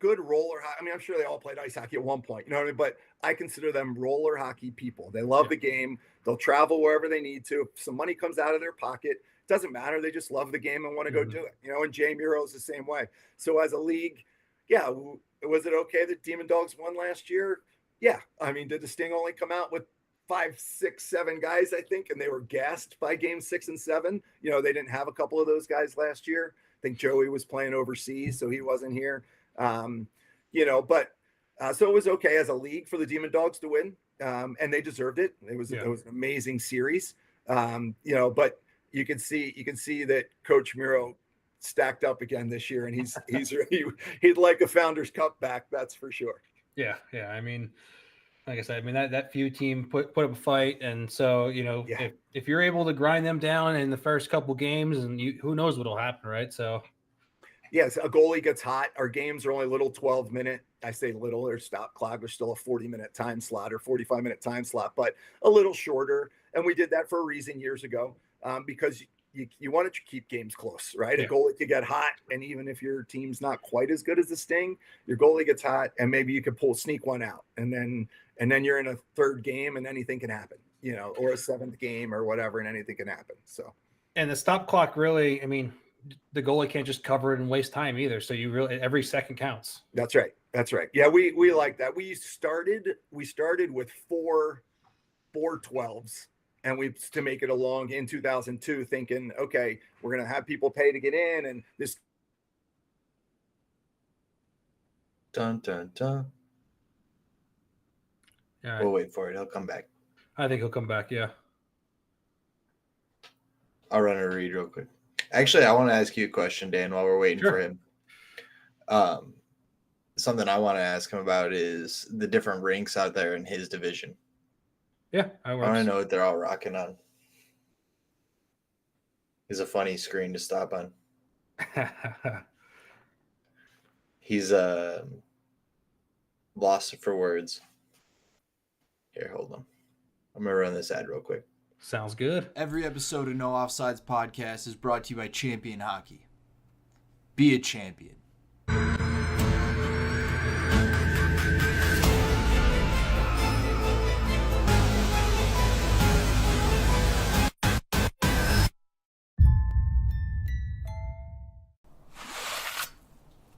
roller hockey. I'm sure they all played ice hockey at one point, but I consider them roller hockey people. They love the game. They'll travel wherever they need to. If some money comes out of their pocket, doesn't matter. They just love the game and want to go do it, and Jay Muro's the same way. So as a league, was it okay that Demon Dogs won last year? Yeah. Did the Sting only come out with 5, 6, 7 guys, I think, and they were gassed by game 6 and 7? They didn't have a couple of those guys last year. I think Joey was playing overseas, so he wasn't here. So it was okay as a league for the Demon Dogs to win, and they deserved it. It was an amazing series, but you can see that Coach Muro stacked up again this year, and he'd like a Founders Cup back, that's for sure. Yeah. Like I said, that few team put up a fight, and so if you're able to grind them down in the first couple games, and who knows what'll happen, right? So. Yes, a goalie gets hot. Our games are only little 12-minute. I say little, there's stop clock. There's still a 40-minute time slot or 45-minute time slot, but a little shorter. And we did that for a reason years ago, because you want to keep games close, right? Yeah. A goalie could get hot, and even if your team's not quite as good as the Sting, your goalie gets hot, and maybe you could sneak one out, and then you're in a 3rd game, and anything can happen, or a 7th game or whatever, and anything can happen. So, and the stop clock really, the goalie can't just cover it and waste time either. So every second counts. That's right. Yeah, we like that. We started with 4 12s, and to make it along in 2002, thinking, okay, we're gonna have people pay to get in, and this. Dun dun dun. Yeah, we'll wait for it. He'll come back. I think he'll come back. Yeah. I'll run a read real quick. Actually, I want to ask you a question, Dan, while we're waiting for him. Something I want to ask him about is the different rinks out there in his division. Yeah, I want to know what they're all rocking on. It's a funny screen to stop on. He's lost for words. Here, hold on. I'm going to run this ad real quick. Sounds good. Every episode of No Offsides podcast is brought to you by Champion Hockey. Be a champion.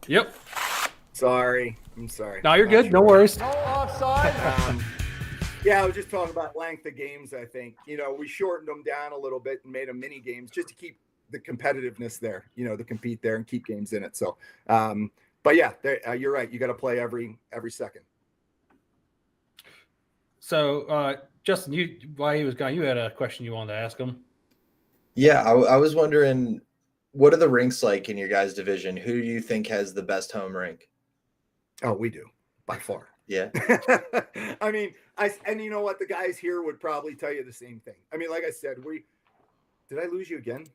Yep. I'm sorry. No, you're good. No worries. No offside. Yeah, I was just talking about length of games. I think, we shortened them down a little bit and made them mini games just to keep the competitiveness there, to compete there and keep games in it. So, but yeah, you're right. You got to play every second. So, Justin, while he was gone, you had a question you wanted to ask him. Yeah, I was wondering, what are the rinks like in your guys' division? Who do you think has the best home rink? Oh, we do by far. Yeah. I mean, and you know what? The guys here would probably tell you the same thing. I mean, like I said, did I lose you again?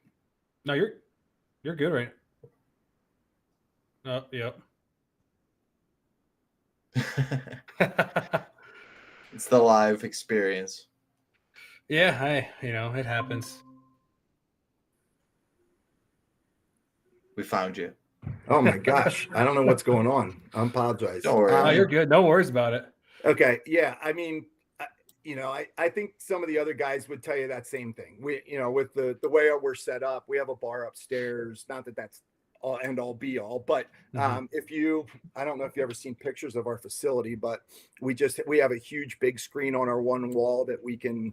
No, you're good, right? Oh, yep. It's the live experience. Yeah, it happens. We found you. Oh my gosh. I don't know what's going on. I apologize. Don't worry. No, you're good. No worries about it. Okay. Yeah. I mean, I think some of the other guys would tell you that same thing. We, with the way we're set up, we have a bar upstairs. Not that that's all end all be all, but I don't know if you ever seen pictures of our facility, but we have a huge big screen on our one wall that we can,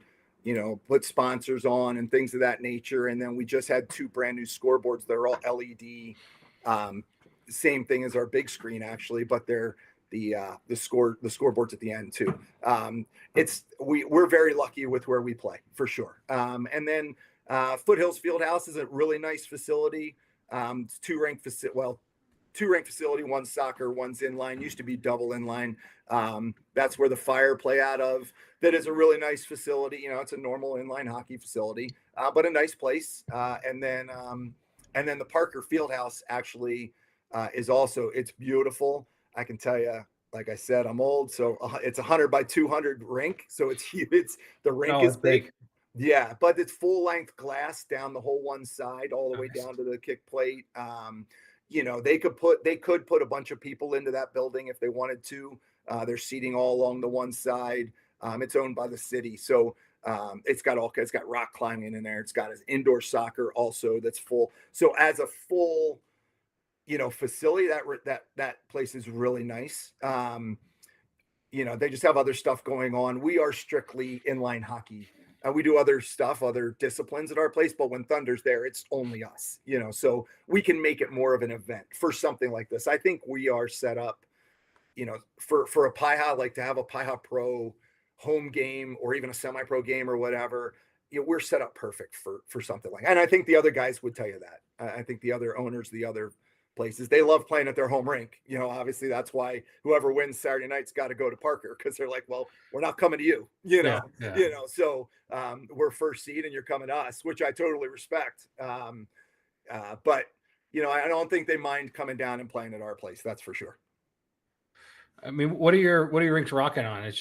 put sponsors on and things of that nature. And then we just had 2 brand new scoreboards. They're all LED. Same thing as our big screen actually, but they're the scoreboards at the end too. We're very lucky with where we play for sure. And then Foothills Fieldhouse is a really nice facility. It's 2-rink facility, one's soccer, one's inline, used to be double inline. That's where the Fire play out of. That is a really nice facility. It's a normal inline hockey facility, but a nice place. And then the Parker Fieldhouse actually is also, it's beautiful. I can tell you, like I said, I'm old, so it's 100 by 200 rink. So it's huge. The rink is big. Yeah, but it's full length glass down the whole one side, all the way down to the kick plate. They could put a bunch of people into that building if they wanted to. There's seating all along the one side. It's owned by the city, so it's got rock climbing in there. It's got his indoor soccer also that's full. So as a full, facility, that place is really nice. They just have other stuff going on. We are strictly inline hockey. We do other stuff, other disciplines at our place, but when Thunder's there, it's only us, so we can make it more of an event for something like this. I think we are set up, for a PIHA, like to have a PIHA Pro home game or even a semi-pro game or whatever, we're set up perfect for something like that. And I think the other guys would tell you that. I think the other owners, the other places, they love playing at their home rink. Obviously that's why whoever wins Saturday night's got to go to Parker, because they're like, well, we're not coming to you, so we're first seed and you're coming to us, which I totally respect. But I don't think they mind coming down and playing at our place. That's for sure. I mean, what are your rinks rocking on? Did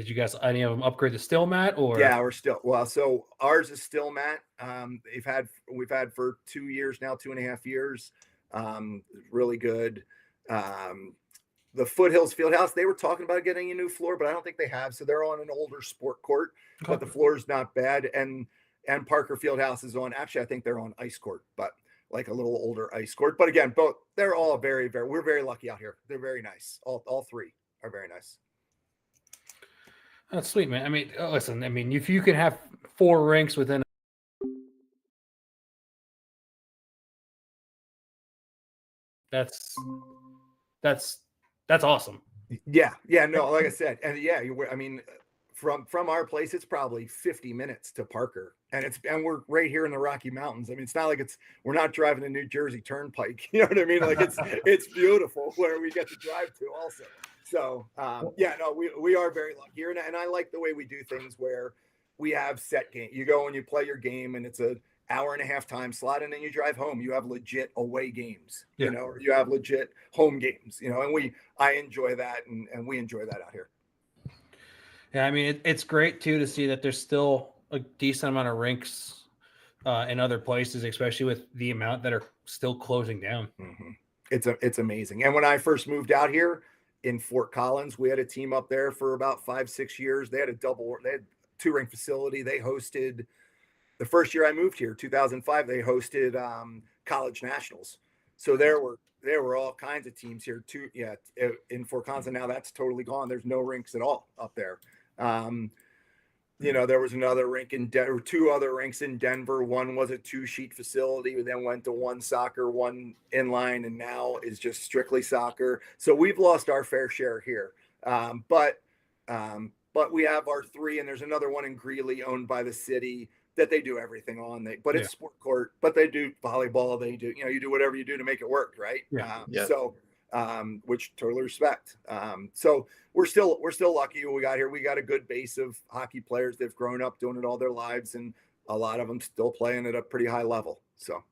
you guys, any of them upgrade the still mat or? Yeah, so ours is still mat. We've had for 2 years now, 2.5 years. Really good. The Foothills Fieldhouse, they were talking about getting a new floor, but I don't think they have. So they're on an older sport court, but the floor is not bad. And Parker Fieldhouse is on, actually, I think they're on ice court, but like a little older ice court. But again, they're all very, very, we're very lucky out here. They're very nice. All 3 are very nice. That's sweet, man. I mean, listen, if you can have 4 rinks within that's awesome. Yeah. No, like I said, and from our place, it's probably 50 minutes to Parker, and we're right here in the Rocky Mountains. I mean, it's not like we're not driving the New Jersey Turnpike. You know what I mean? Like it's beautiful where we get to drive to also. So we are very lucky here, and I like the way we do things where we have set game. You go and you play your game, and it's an hour-and-a-half time slot, and then you drive home. You have legit away games, or you have legit home games, and I enjoy that, and we enjoy that out here. Yeah, I mean, it's great too to see that there's still a decent amount of rinks in other places, especially with the amount that are still closing down. Mm-hmm. It's amazing. And when I first moved out here in Fort Collins, we had a team up there for about 5-6 years. They had a 2-rink facility. They hosted, the first year I moved here, 2005, they hosted college nationals. So there were all kinds of teams here too. Yeah, in Fort Collins, and now that's totally gone. There's no rinks at all up there. There was another rink in Denver, 2 other rinks in Denver. One was a 2-sheet facility. We then went to 1 soccer, 1 inline, and now is just strictly soccer. So we've lost our fair share here. But we have our 3, and there's another one in Greeley owned by the city that they do everything on. It's sport court, but they do volleyball. They do, you do whatever you do to make it work, right? So, which totally respect. So we're still lucky when we got here. We got a good base of hockey players. They've grown up doing it all their lives, and a lot of them still playing at a pretty high level. So.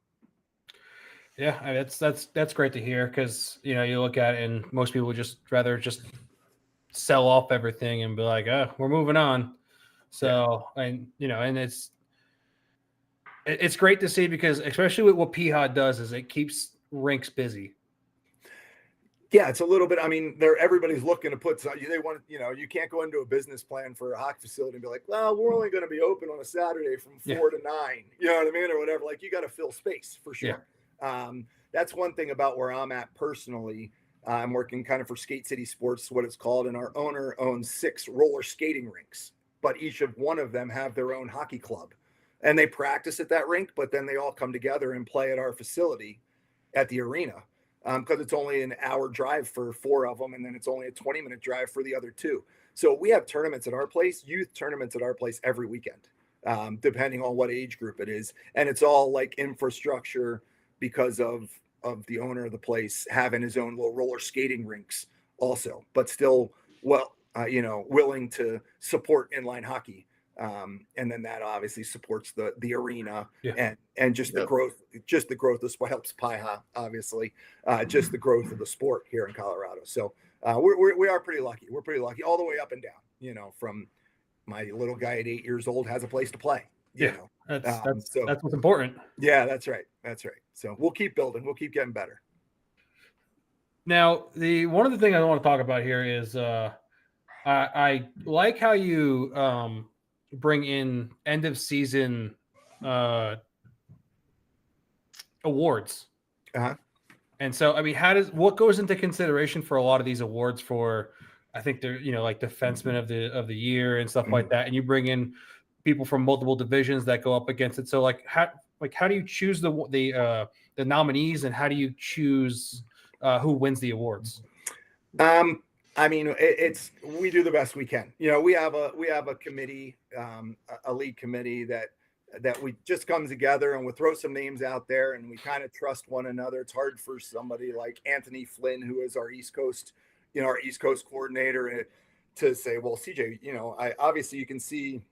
Yeah, I mean, that's great to hear, because you look at it and most people would just rather just sell off everything and be like, oh, we're moving on. So and it's great to see, because especially with what PIHA does is it keeps rinks busy. Yeah, it's a little bit. I mean, everybody's looking to put. They want, you can't go into a business plan for a hockey facility and be like, well, we're only going to be open on a Saturday from 4 to 9. You know what I mean, or whatever. Like, you got to fill space for sure. Yeah. That's one thing about where I'm at personally. I'm working kind of for Skate City Sports, what it's called, and our owner owns 6 roller skating rinks, but each of one of them have their own hockey club, and they practice at that rink, but then they all come together and play at our facility at the arena. Because it's only an hour drive for 4 of them, and then it's only a 20-minute drive for the other 2. So we have tournaments at our place, youth tournaments at our place every weekend, depending on what age group it is. And it's all like infrastructure because of the owner of the place having his own little roller skating rinks also, but still, willing to support inline hockey. And then that obviously supports the arena and just the growth, of what helps PIHA, obviously, just the growth of the sport here in Colorado. So we are pretty lucky. We're pretty lucky all the way up and down, from my little guy at 8 years old has a place to play. That's what's important. Yeah, that's right. So we'll keep building. We'll keep getting better. Now, one of the things I want to talk about here is I like how you bring in end of season awards. And so, I mean, what goes into consideration for a lot of these awards for, I think they're, like defenseman of the year and stuff like that. And you bring in people from multiple divisions that go up against it. So how do you choose the nominees, and how do you choose who wins the awards? I mean, we do the best we can. We have a committee, a league committee that we just come together, and we'll throw some names out there, and we kind of trust one another. It's hard for somebody like Anthony Flynn, who is our East Coast coordinator, to say, well, CJ, obviously you can see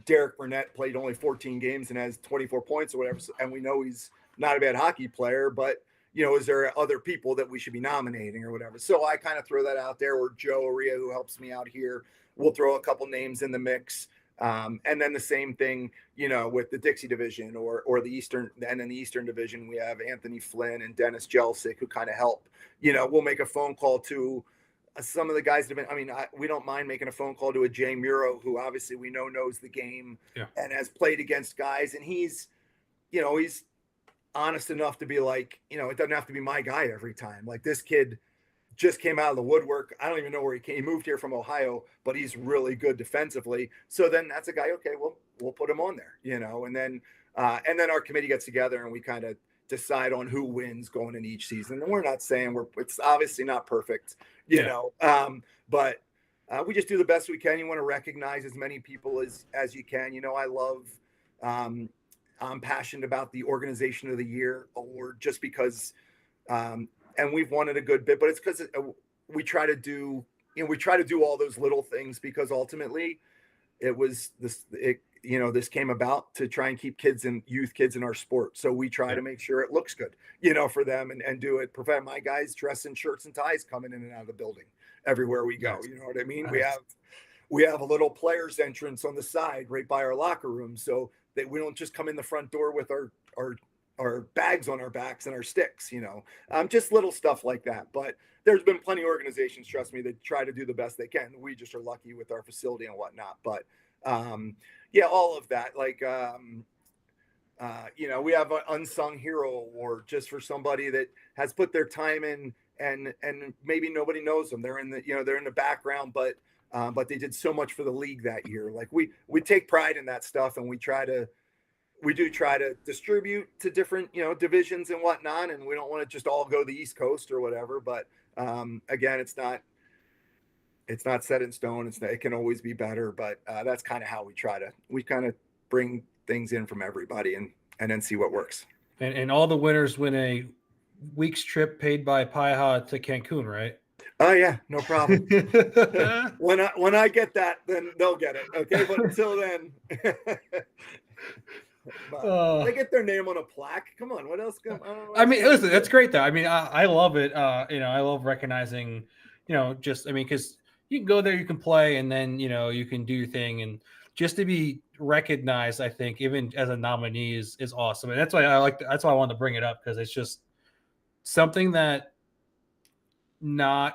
Derek Burnett played only 14 games and has 24 points or whatever. And we know he's not a bad hockey player, but is there other people that we should be nominating or whatever? So I kind of throw that out there, or Joe Aria, who helps me out here, we'll throw a couple names in the mix. And then the same thing, with the Dixie division or the Eastern, and in the Eastern division, we have Anthony Flynn and Dennis Jelsic, who kind of help. We'll make a phone call to some of the guys that have been, we don't mind making a phone call to a Jay Muro, who obviously we know knows the game and has played against guys. And he's honest enough to be like, it doesn't have to be my guy every time. Like, this kid just came out of the woodwork. I don't even know where he came. He moved here from Ohio, but he's really good defensively. So then that's a guy, okay, well, we'll put him on there, and then our committee gets together and we kind of decide on who wins going in each season. And we're not saying it's obviously not perfect, but we just do the best we can. You want to recognize as many people as you can. I love, I'm passionate about the Organization of the Year award, just because, and we've won it a good bit, but it's because we try to do all those little things, because ultimately it was this came about to try and keep youth kids in our sport. So we try to make sure it looks good, for them and do it. Prevent my guys dressed in shirts and ties coming in and out of the building everywhere we go. You know what I mean? We have a little player's entrance on the side right by our locker room, so that we don't just come in the front door with our bags on our backs and our sticks, just little stuff like that. But there's been plenty of organizations, trust me, that try to do the best they can. We just are lucky with our facility and whatnot. But all of that, like, we have an unsung hero award just for somebody that has put their time in, and maybe nobody knows them. They're in the background, but but they did so much for the league that year. Like we take pride in that stuff, and we do try to distribute to different, divisions and whatnot. And we don't want to just all go to the East Coast or whatever. But again, it's not set in stone. It can always be better. But that's kind of how we kind of bring things in from everybody and then see what works. And all the winners win a week's trip paid by PIHA to Cancun, right? Oh yeah, no problem. when I get that, then they'll get it. Okay, but until then, they get their name on a plaque. Come on, what else? I mean, listen, that's great though. I mean, I love it. I love recognizing, because you can go there, you can play, and then you can do your thing, and just to be recognized, I think even as a nominee is awesome, and that's why that's why I wanted to bring it up, because it's just something that I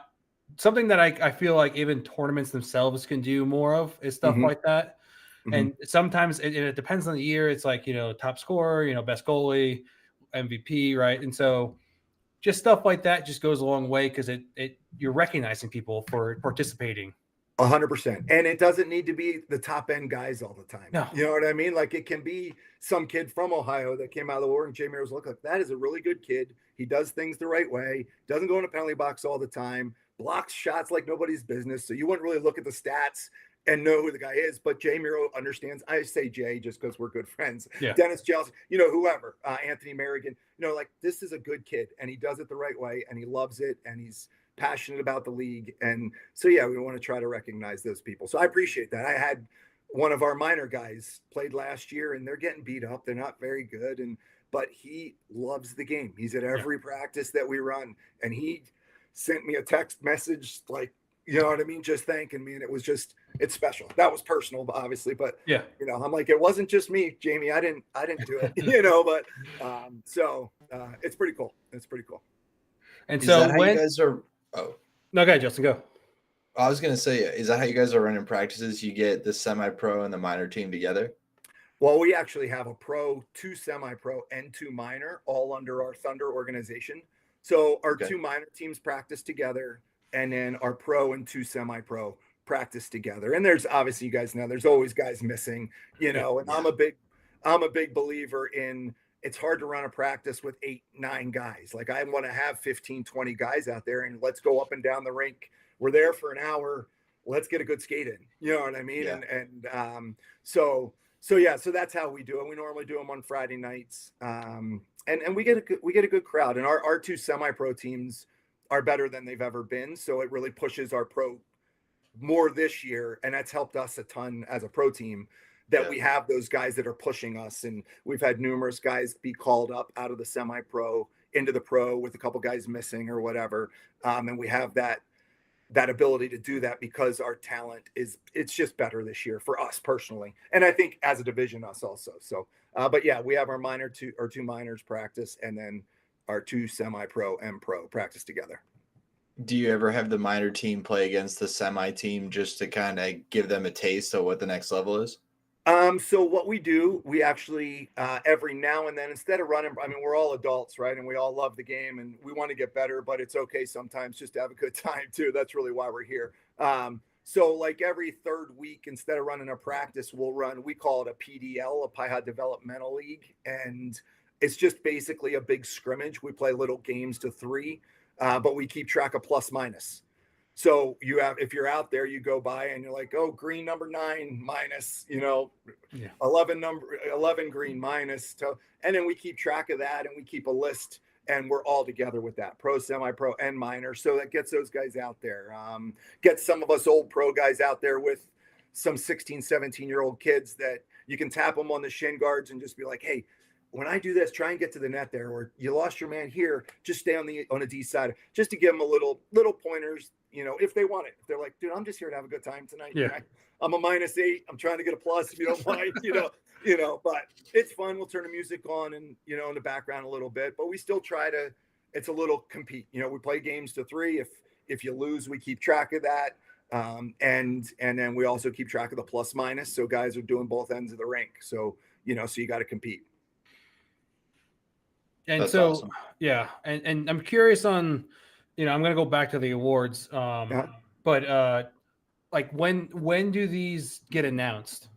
feel like even tournaments themselves can do more of, is stuff like that. And sometimes it depends on the year. It's like, top scorer, best goalie, MVP, right? And so just stuff like that just goes a long way, because you're recognizing people for participating. 100%. And it doesn't need to be the top end guys all the time. No. You know what I mean? Like, it can be some kid from Ohio that came out of the war, and Jamie was like, that is a really good kid. He does things the right way. Doesn't go in a penalty box all the time. Blocks shots like nobody's business. So you wouldn't really look at the stats and know who the guy is. But Jay Miro understands. I say Jay just because we're good friends. Yeah. Dennis Jelson, whoever, Anthony Merrigan, like, this is a good kid, and he does it the right way, and he loves it, and he's passionate about the league. And so, yeah, we want to try to recognize those people. So I appreciate that. I had one of our minor guys played last year, and they're getting beat up. They're not very good. But he loves the game. He's at every practice that we run. And he sent me a text message, like, you know what I mean? Just thanking me. And it's special. That was personal, obviously. But yeah, I'm like, it wasn't just me, Jamie. I didn't do it, but it's pretty cool. It's pretty cool. And so when you guys are, no, go ahead, Justin, go. I was going to say, is that how you guys are running practices? You get the semi-pro and the minor team together? Well, we actually have a pro, 2 semi-pro, and 2 minor, all under our Thunder organization. So our 2 minor teams practice together, and then our pro and 2 semi-pro practice together. And there's, obviously, you guys know, there's always guys missing, and I'm a big believer in, it's hard to run a practice with 8-9 guys. Like, I want to have 15-20 guys out there, and let's go up and down the rink. We're there for an hour. Let's get a good skate in. You know what I mean? Yeah. So that's how we do it. We normally do them on Friday nights. And we get a good crowd, and our 2 semi-pro teams are better than they've ever been. So it really pushes our pro more this year. And that's helped us a ton as a pro team, that we have those guys that are pushing us. And we've had numerous guys be called up out of the semi-pro into the pro with a couple guys missing or whatever. And we have that ability to do that because our talent it's just better this year for us personally. And I think as a division, us also. So, but yeah, we have our 2 minors practice, and then our 2 semi-pro and pro practice together. Do you ever have the minor team play against the semi team just to kind of give them a taste of what the next level is? So what we do, we actually, every now and then, instead of running, we're all adults, right? And we all love the game, and we want to get better, but it's okay sometimes just to have a good time too. That's really why we're here. So like every 3rd week, instead of running a practice, we call it a PDL, a PIHA Developmental League. And it's just basically a big scrimmage. We play little games to 3, but we keep track of plus minus. So if you're out there, you go by and you're like, oh, green number 9 minus, 11 green minus. And then we keep track of that, and we keep a list, and we're all together with that, pro, semi-pro, and minor. So that gets those guys out there. Get some of us old pro guys out there with some 16, 17-year-old kids that you can tap them on the shin guards and just be like, hey, when I do this, try and get to the net there, or you lost your man here, just stay on a D side, just to give them a little pointers, if they want it. If they're like, dude, I'm just here to have a good time tonight. Yeah. I'm a -8. I'm trying to get a plus, if you don't mind, but it's fun. We'll turn the music on and, in the background a little bit, but we still try to, it's a little compete. We play games to 3. If you lose, we keep track of that. And then we also keep track of the plus minus. So guys are doing both ends of the rink. So, so you got to compete. And That's so, awesome. Yeah. And I'm curious on, I'm going to go back to the awards. But like when do these get announced?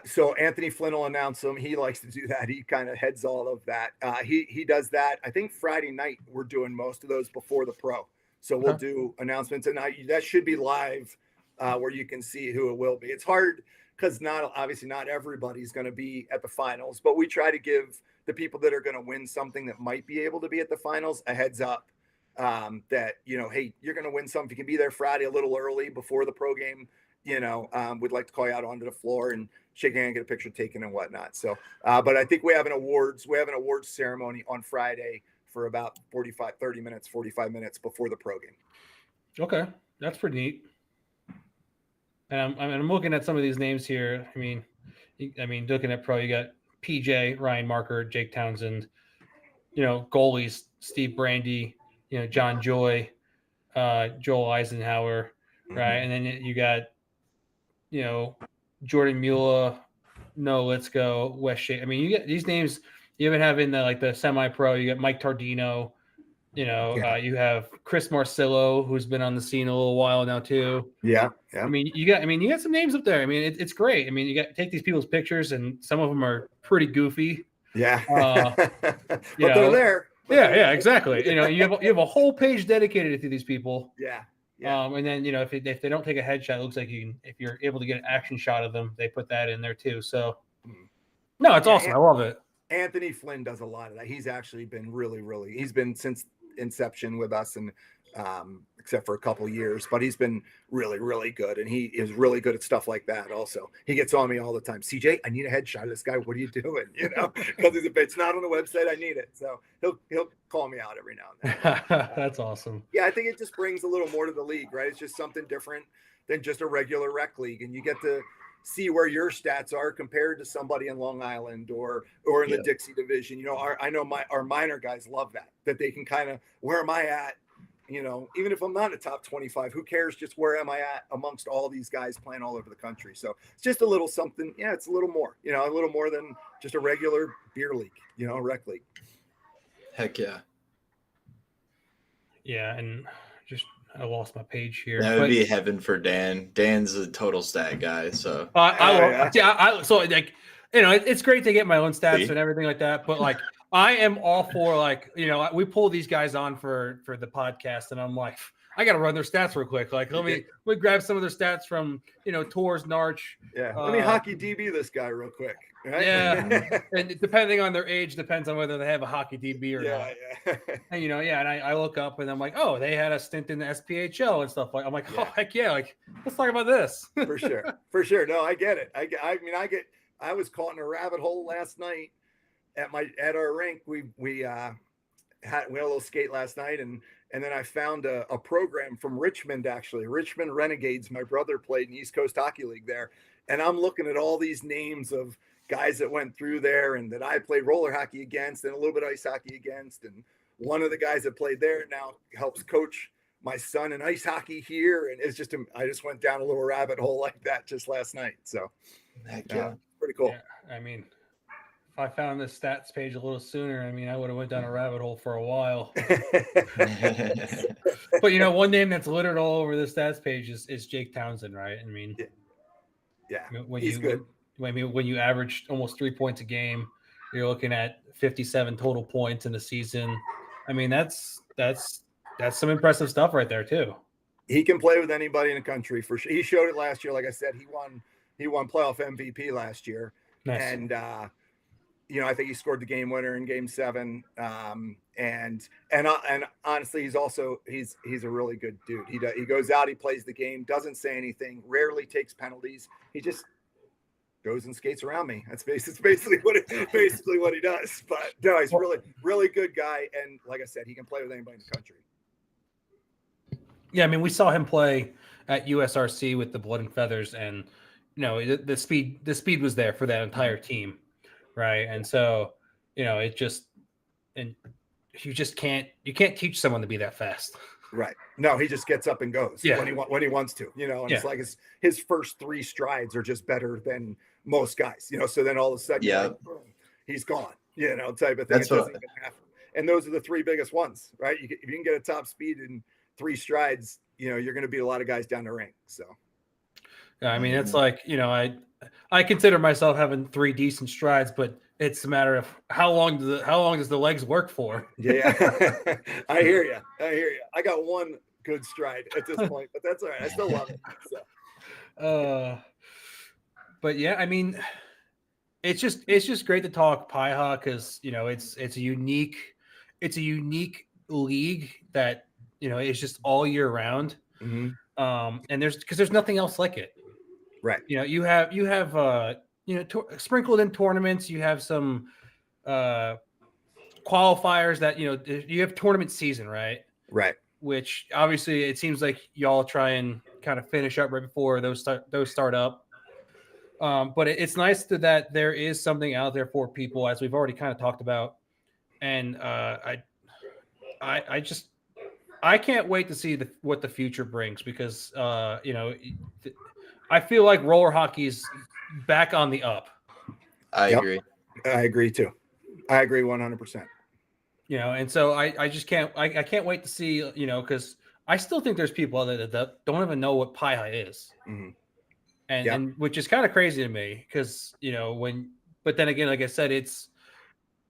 So Anthony Flynn will announce them. He likes to do that. He kind of heads all of that. He does that. I think Friday night we're doing most of those before the pro. So we'll do announcements, and that should be live where you can see who it will be. It's hard because obviously not everybody's going to be at the finals, but we try to give the people that are going to win something that might be able to be at the finals a heads up that, hey, you're going to win something. If you can be there Friday a little early before the pro game, we'd like to call you out onto the floor and shake hand, get a picture taken and whatnot. So, but I think we have an awards ceremony on Friday for about 45 minutes before the pro game. Okay. That's pretty neat. And I'm looking at some of these names here. I mean, looking at pro, you got PJ, Ryan Marker, Jake Townsend, goalies, Steve Brandy, John Joy, Joel Eisenhower, right? And then you got, Jordan Mula, No Let's Go, Wes Shea. I mean, you get these names. You even have in the semi-pro. You got Mike Tardino. You have Chris Marcillo, who's been on the scene a little while now too. Yeah. I mean, you got some names up there. I mean, it's great. I mean, you got take these people's pictures, and some of them are pretty goofy. Yeah. But they're there. Yeah, exactly. You have a whole page dedicated to these people. Yeah. And then if they don't take a headshot, it looks like if you're able to get an action shot of them, they put that in there too. So no, it's awesome. I love it. Anthony Flynn does a lot of that. He's actually been he's been since inception with us, and except for a couple of years, but he's been really, really good. And he is really good at stuff like that. Also, he gets on me all the time. CJ, I need a headshot of this guy. What are you doing? Because it's not on the website. I need it. So he'll call me out every now and then. That's awesome. Yeah. I think it just brings a little more to the league, right? It's just something different than just a regular rec league. And you get to see where your stats are compared to somebody in Long Island or in the Dixie division. I know our minor guys love that they can kind of, where am I at? Even if I'm not a top 25, who cares? Just where am I at amongst all these guys playing all over the country? So it's just a little something. Yeah, it's a little more, a little more than just a regular beer league, a rec league. Heck yeah. Yeah. And I lost my page here. That would be heaven for Dan. Dan's a total stat guy. So it's great to get my own stats and everything like that. But I am all for we pull these guys on for the podcast, and I'm like, I got to run their stats real quick. Let me grab some of their stats from Tours, Narch. Yeah, let me hockey DB this guy real quick. Right? Yeah, and depending on their age, depends on whether they have a hockey DB or not. Yeah. And and I look up and I'm like, oh, they had a stint in the SPHL and stuff I'm like, oh heck yeah, let's talk about this. For sure. No, I get it. I was caught in a rabbit hole last night at our rink. We had a little skate last night, and then I found a program from Richmond, actually. Richmond Renegades. My brother played in East Coast Hockey League there, and I'm looking at all these names of guys that went through there and that I played roller hockey against and a little bit of ice hockey against. And one of the guys that played there now helps coach my son in ice hockey here. And it's I just went down a little rabbit hole like that just last night. So pretty cool. Yeah, I mean, if I found this stats page a little sooner, I would have went down a rabbit hole for a while. But one name that's littered all over the stats page is Jake Townsend, right? He's good. When you average almost 3 points a game, you're looking at 57 total points in the season. That's some impressive stuff right there too. He can play with anybody in the country for sure. He showed it last year. Like I said, he won playoff MVP last year. Nice. And I think he scored the game winner in Game 7. And honestly, he's a really good dude. He goes out, he plays the game, doesn't say anything, rarely takes penalties. He just goes and skates around me. That's basically what he does. But no, he's really, really good guy. And like I said, he can play with anybody in the country. Yeah, we saw him play at USRC with the Blood and Feathers, and the speed was there for that entire team, right? And so you can't teach someone to be that fast. Right. No, he just gets up and goes when he wants to, and it's like his first 3 strides are just better than most guys, so then all of a sudden he's gone, type of thing. It doesn't even happen. And those are the 3 biggest ones, right? If you can get a top speed in 3 strides, you're going to beat a lot of guys down the rink. So. Yeah, I mean, it's like, I consider myself having 3 decent strides, but it's a matter of how long does the legs work for? Yeah. I hear you. I got 1 good stride at this point, but that's all right. I still love it. So. But yeah, I mean, it's just great to talk PIHA because it's a unique league that it's just all year round. Mm-hmm. And there's nothing else like it. Right. You have sprinkled in tournaments. You have some qualifiers that you have tournament season, right? Right. Which obviously it seems like y'all try and kind of finish up right before those start up. But it's nice that there is something out there for people, as we've already kind of talked about. And I can't wait to see what the future brings because I feel like roller hockey's back on the up. I agree. I agree too. I agree 100%. And so I just can't wait to see, because I still think there's people that don't even know what PIHA is. Mm-hmm. And which is kind of crazy to me because, but then again, like I said,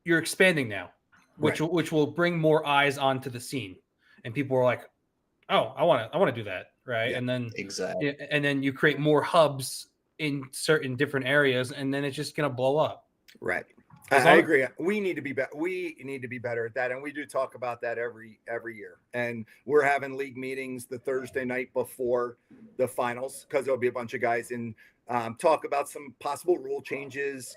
you're expanding now, which will bring more eyes onto the scene. And people are like, oh, I want to do that. Right. Yeah, and then exactly. And then you create more hubs in certain different areas, and then it's just going to blow up. Right. I agree. We need to be better. We need to be better at that. And we do talk about that every year. And we're having league meetings the Thursday night before the finals, because there'll be a bunch of guys and talk about some possible rule changes.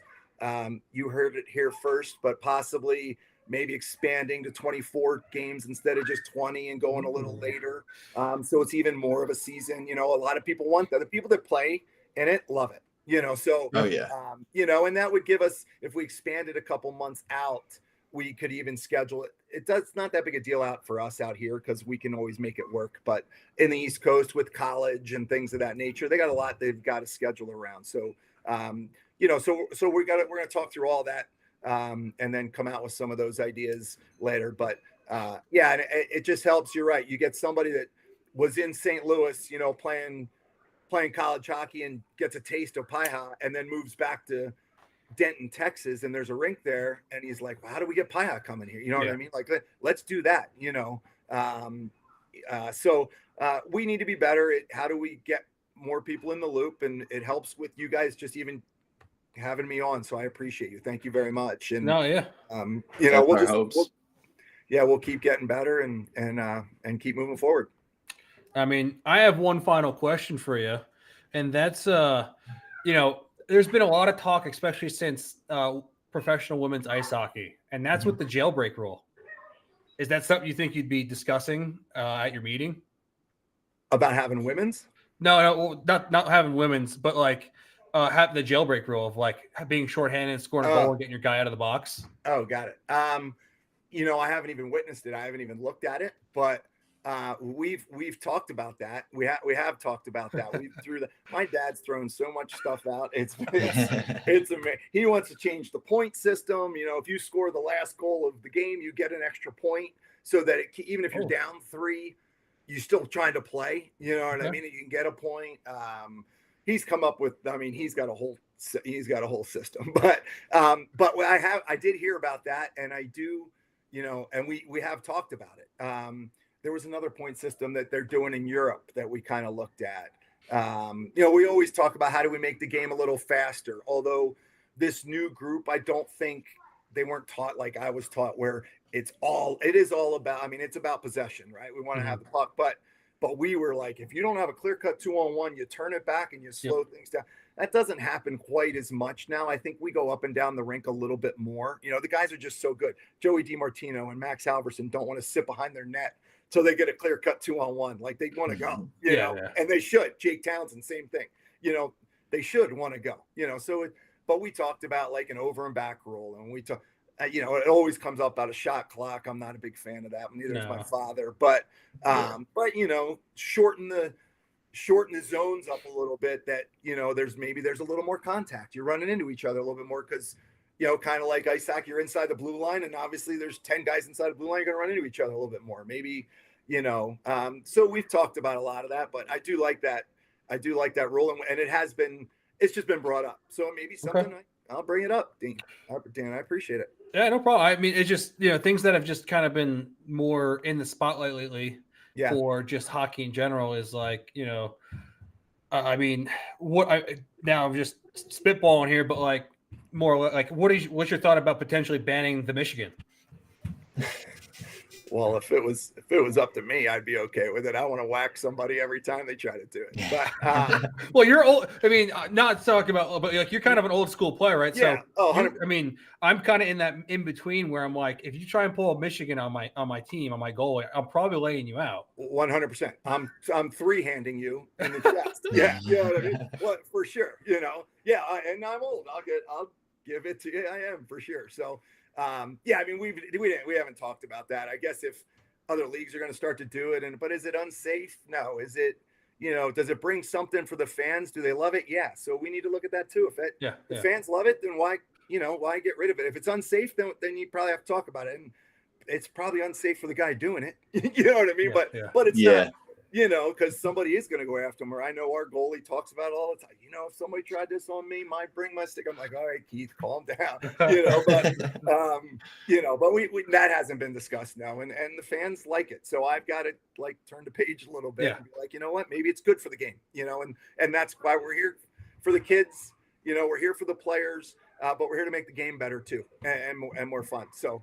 You heard it here first, but possibly maybe expanding to 24 games instead of just 20 and going a little later. So it's even more of a season. A lot of people want that. The people that play in it love it. So, oh yeah. And that would give us, if we expanded a couple months out, we could even schedule it. It's not that big a deal out for us out here because we can always make it work. But in the East Coast with college and things of that nature, they got a lot they've got to schedule around. So, so we're going to talk through all that and then come out with some of those ideas later. But and it just helps. You're right. You get somebody that was in St. Louis, playing college hockey and gets a taste of PIHA and then moves back to Denton, Texas, and there's a rink there. And he's like, well, how do we get PIHA coming here? You know what I mean? Like, let's do that, So we need to be better at how do we get more people in the loop, and it helps with you guys just even having me on. So I appreciate you. Thank you very much. And we'll keep getting better and keep moving forward. I mean, I have one final question for you, and that's, there's been a lot of talk, especially since professional women's ice hockey, and that's with the jailbreak rule. Is that something you think you'd be discussing at your meeting? About having women's? No, not having women's, but like have the jailbreak rule of like being shorthanded and scoring a goal and getting your guy out of the box. Oh, got it. I haven't even witnessed it. I haven't even looked at it, but we've talked about that. We have talked about that. My dad's thrown so much stuff out. It's amazing. He wants to change the point system. If you score the last goal of the game, you get an extra point, so that even if you're down 3, you're still trying to play. You know what I mean? You can get a point. He's come up with. I mean, he's got a whole system. But I did hear about that, and I do. And we have talked about it. There was another point system that they're doing in Europe that we kind of looked at. We always talk about how do we make the game a little faster. Although this new group, I don't think they weren't taught like I was taught, where it is all about. I mean, it's about possession, right? We want to have the puck, but we were like, if you don't have a clear cut 2-on-1, you turn it back and you slow things down. That doesn't happen quite as much now. I think we go up and down the rink a little bit more. The guys are just so good. Joey DiMartino and Max Halverson don't want to sit behind their net so they get a clear cut 2-on-1. Like, they want to go, and they should. Jake Townsend, same thing. They should want to go, but we talked about like an over and back rule, and we talk, it always comes up about a shot clock. I'm not a big fan of that. Neither is my father, but shorten the zones up a little bit, that, there's a little more contact. You're running into each other a little bit more because, kind of like ice hockey, you're inside the blue line, and obviously there's 10 guys inside the blue line. You're going to run into each other a little bit more. Maybe, So we've talked about a lot of that, but I do like that. I do like that rule, and it's just been brought up. So maybe something I'll bring it up, Dan. I appreciate it. Yeah, no problem. I mean, it's just, things that have just kind of been more in the spotlight lately for just hockey in general is like, I mean, now I'm just spitballing here, but like more like, what's your thought about potentially banning the Michigan? Well, if it was up to me, I'd be okay with it. I want to whack somebody every time they try to do it. But well, you're old. I mean, not talking about, but like you're kind of an old school player, right? Yeah. So, I mean, I'm kind of in that in between where I'm like, if you try and pull a Michigan on my team, on my goalie, I'm probably laying you out. 100%. I'm three-handing you in the chest. Yeah, you know what I mean? Well, for sure. Yeah, and I'm old. I'll give it to you. I am for sure. So. I mean, we haven't talked about that. I guess if other leagues are going to start to do it, but is it unsafe? No. Is it, does it bring something for the fans? Do they love it? Yeah. So we need to look at that too. If fans love it, then why get rid of it? If it's unsafe, then you probably have to talk about it. And it's probably unsafe for the guy doing it. You know what I mean? But it's not. Because somebody is going to go after him. Or I know our goalie talks about it all the time. If somebody tried this on me, might bring my stick. I'm like, all right, Keith, calm down. But we that hasn't been discussed now, and the fans like it. So I've got to turn the page a little bit and be like, you know what, maybe it's good for the game. And that's why we're here for the kids. We're here for the players, but we're here to make the game better too and more fun. So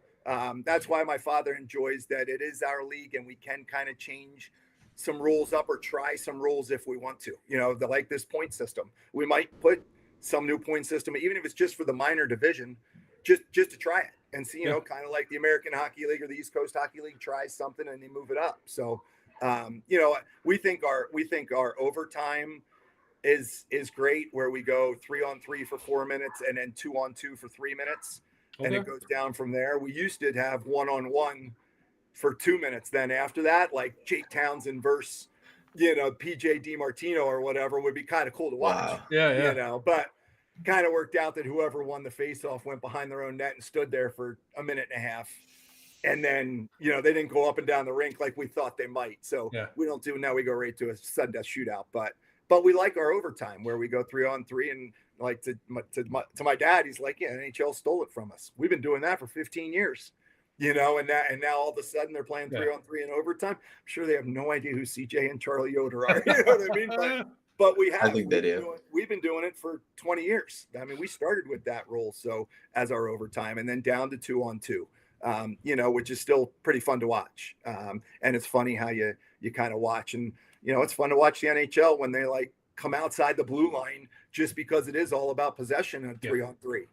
that's why my father enjoys that it is our league, and we can kind of change some rules up or try some rules if we want to, like this point system. We might put some new point system, even if it's just for the minor division, just to try it and see, kind of like the American Hockey League or the East Coast Hockey League tries something and they move it up. So, we think our overtime is great, where we go 3-on-3 for 4 minutes and then 2-on-2 for 3 minutes. And it goes down from there. We used to have 1-on-1 for 2 minutes. Then after that, like Jake Townsend versus, PJ DiMartino or whatever would be kind of cool to watch. Wow. Yeah. But kind of worked out that whoever won the faceoff went behind their own net and stood there for a minute and a half. And then, they didn't go up and down the rink like we thought they might. So we don't do, now we go right to a sudden death shootout. But we like our overtime where we go 3-on-3, and like to my dad, he's like, NHL stole it from us. We've been doing that for 15 years. And now all of a sudden they're playing 3-on-3 in overtime. I'm sure they have no idea who CJ and Tyler Yoder are. You know what I mean? But we have. I think they do. We've been doing it for 20 years. I mean, we started with that rule, so as our overtime, and then down to 2-on-2. Which is still pretty fun to watch. And it's funny how you kind of watch, and it's fun to watch the NHL when they come outside the blue line, just because it is all about possession and 3-on-3.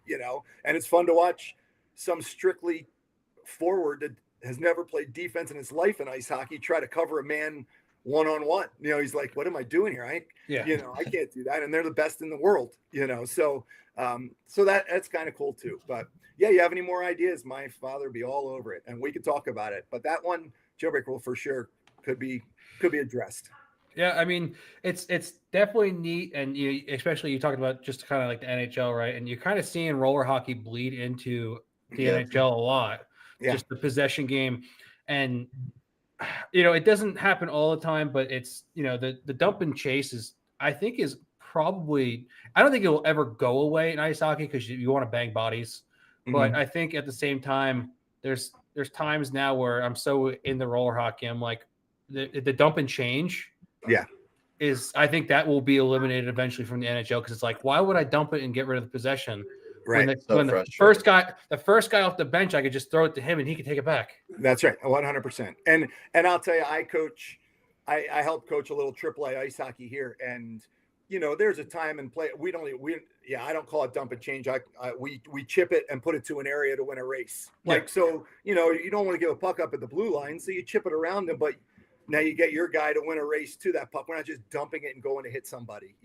And it's fun to watch some strictly forward that has never played defense in his life in ice hockey try to cover a man 1-on-1. He's like, what am I doing here? I can't do that. And they're the best in the world, so that's kind of cool too. But you have any more ideas, my father would be all over it, and we could talk about it. But that one, jailbreak rule, for sure could be addressed. Yeah, I mean, it's definitely neat, and especially you talked about just kind of like the NHL, right? And you're kind of seeing roller hockey bleed into the NHL a lot. Just the possession game, and it doesn't happen all the time, but it's the dump and chase is, I think, is probably, I don't think it will ever go away in ice hockey because you want to bang bodies, but I think at the same time there's times now where I'm so in the roller hockey, I'm like the dump and change is, I think that will be eliminated eventually from the NHL, because it's like, why would I dump it and get rid of the possession? Right. When the first guy off the bench, I could just throw it to him and he could take it back. That's right. 100%. And I'll tell you, I help coach a little AAA ice hockey here. And, there's a time and play. I don't call it dump and change. We chip it and put it to an area to win a race. So, you don't want to give a puck up at the blue line. So you chip it around them, but now you get your guy to win a race to that puck. We're not just dumping it and going to hit somebody,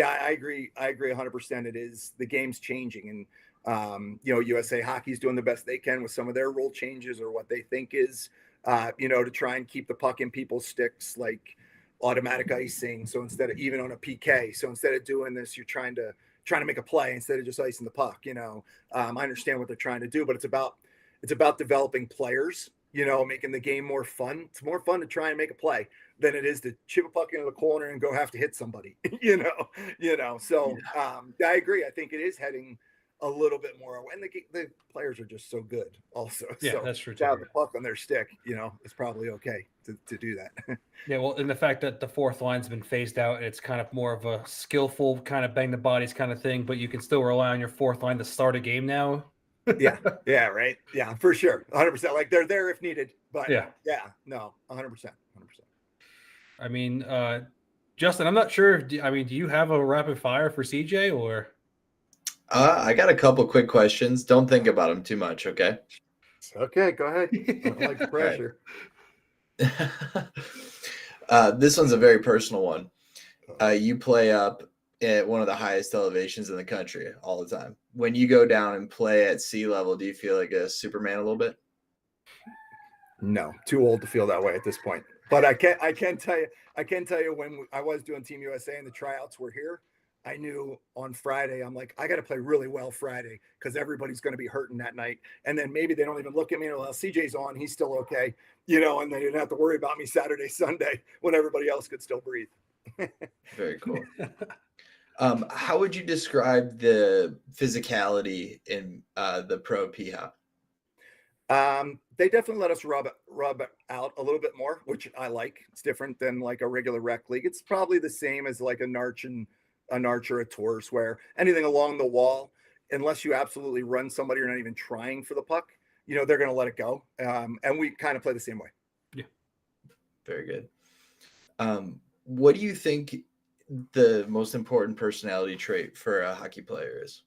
I agree 100%. It is, the game's changing, and USA Hockey's doing the best they can with some of their rule changes, or what they think is to try and keep the puck in people's sticks, like automatic icing. So instead of, even on a PK, so instead of doing this, you're trying to make a play instead of just icing the puck. I understand what they're trying to do, but it's about developing players making the game more fun. It's more fun to try and make a play than it is to chip a puck into the corner and go have to hit somebody, So I agree. I think it is heading a little bit more. And the players are just so good also. Yeah, so that's true. to have the puck on their stick, it's probably okay to do that. Yeah, well, and the fact that the fourth line's been phased out, it's kind of more of a skillful kind of bang the bodies kind of thing, but you can still rely on your fourth line to start a game now. Yeah, right. Yeah, for sure. 100%. Like they're there if needed, but no, 100%. I mean, Justin, I'm not sure. Do you have a rapid fire for CJ or? I got a couple quick questions. Don't think about them too much, okay? Okay, go ahead. I don't like the pressure. This one's a very personal one. You play up at one of the highest elevations in the country all the time. When you go down and play at sea level, do you feel like a Superman a little bit? No, too old to feel that way at this point. But I can tell you when I was doing Team USA and the tryouts were here, I knew on Friday, I'm like, I got to play really well Friday because everybody's going to be hurting that night. And then maybe they don't even look at me. Well, CJ's on. He's still okay. And they didn't have to worry about me Saturday, Sunday when everybody else could still breathe. Very cool. How would you describe the physicality in the pro PIHA? They definitely let us rub out a little bit more, which I like. It's different than like a regular rec league. It's probably the same as like a Narch or a Tours, where anything along the wall, unless you absolutely run somebody or not even trying for the puck, they're going to let it go. And we kind of play the same way. Yeah. Very good. What do you think the most important personality trait for a hockey player is?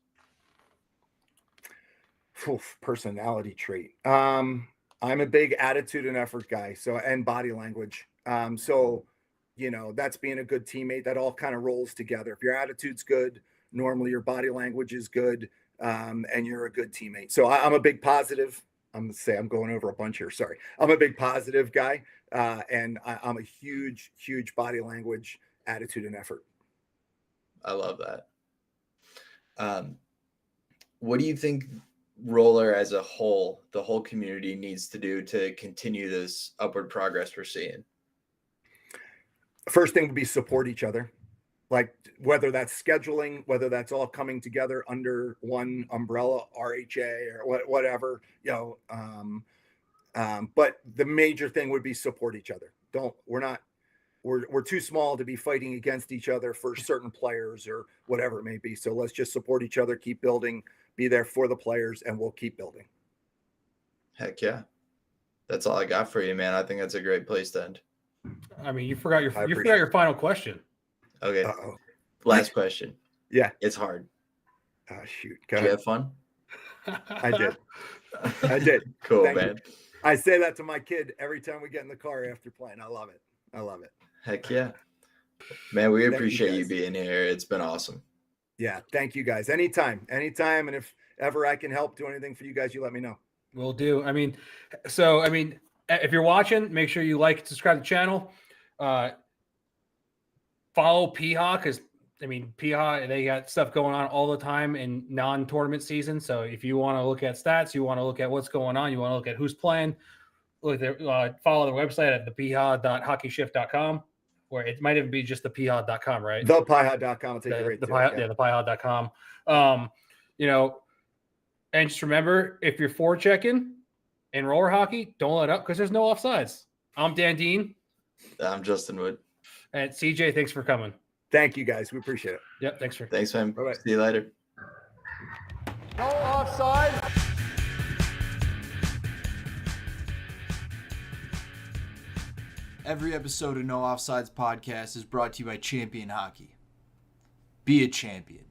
Personality trait. I'm a big attitude and effort guy. And body language. That's being a good teammate. That all kind of rolls together. If your attitude's good, normally your body language is good, and you're a good teammate. So I'm a big positive. I'm going over a bunch here. Sorry. I'm a big positive guy, and I'm a huge, huge body language, attitude, and effort. I love that. What do you think roller as a whole, the whole community needs to do to continue this upward progress we're seeing? First thing would be support each other, like whether that's scheduling, whether that's all coming together under one umbrella, RHA or whatever, but the major thing would be support each other. We're too small to be fighting against each other for certain players or whatever it may be. So let's just support each other, keep building, be there for the players, and we'll keep building. Heck yeah. That's all I got for you, man. I think that's a great place to end. You forgot your final question. Okay. Last question. Yeah. It's hard. Oh, shoot. Did you have fun? I did. Cool, Thank man. You. I say that to my kid every time we get in the car after playing. I love it. Heck yeah. Man, we appreciate you being here. It's been awesome. Yeah. Thank you guys. Anytime. And if ever I can help do anything for you guys, you let me know. Will do. If you're watching, make sure you like, subscribe to the channel. Follow PIHA because PIHA, they got stuff going on all the time in non-tournament season. So if you want to look at stats, you want to look at what's going on, you want to look at who's playing, follow the website at thepiha.hockeyshift.com, or it might even be just thepiha.com, right? Thepiha.com will take you right to it. Thepiha.com. And just remember, if you're forechecking in roller hockey, don't let up because there's no offsides. I'm Dan Dean. I'm Justin Wood. And CJ, thanks for coming. Thanks, you guys. We appreciate it. Yep, thanks, man. Bye-bye. See you later. No offside. Every episode of No Offsides podcast is brought to you by Champion Hockey. Be a champion.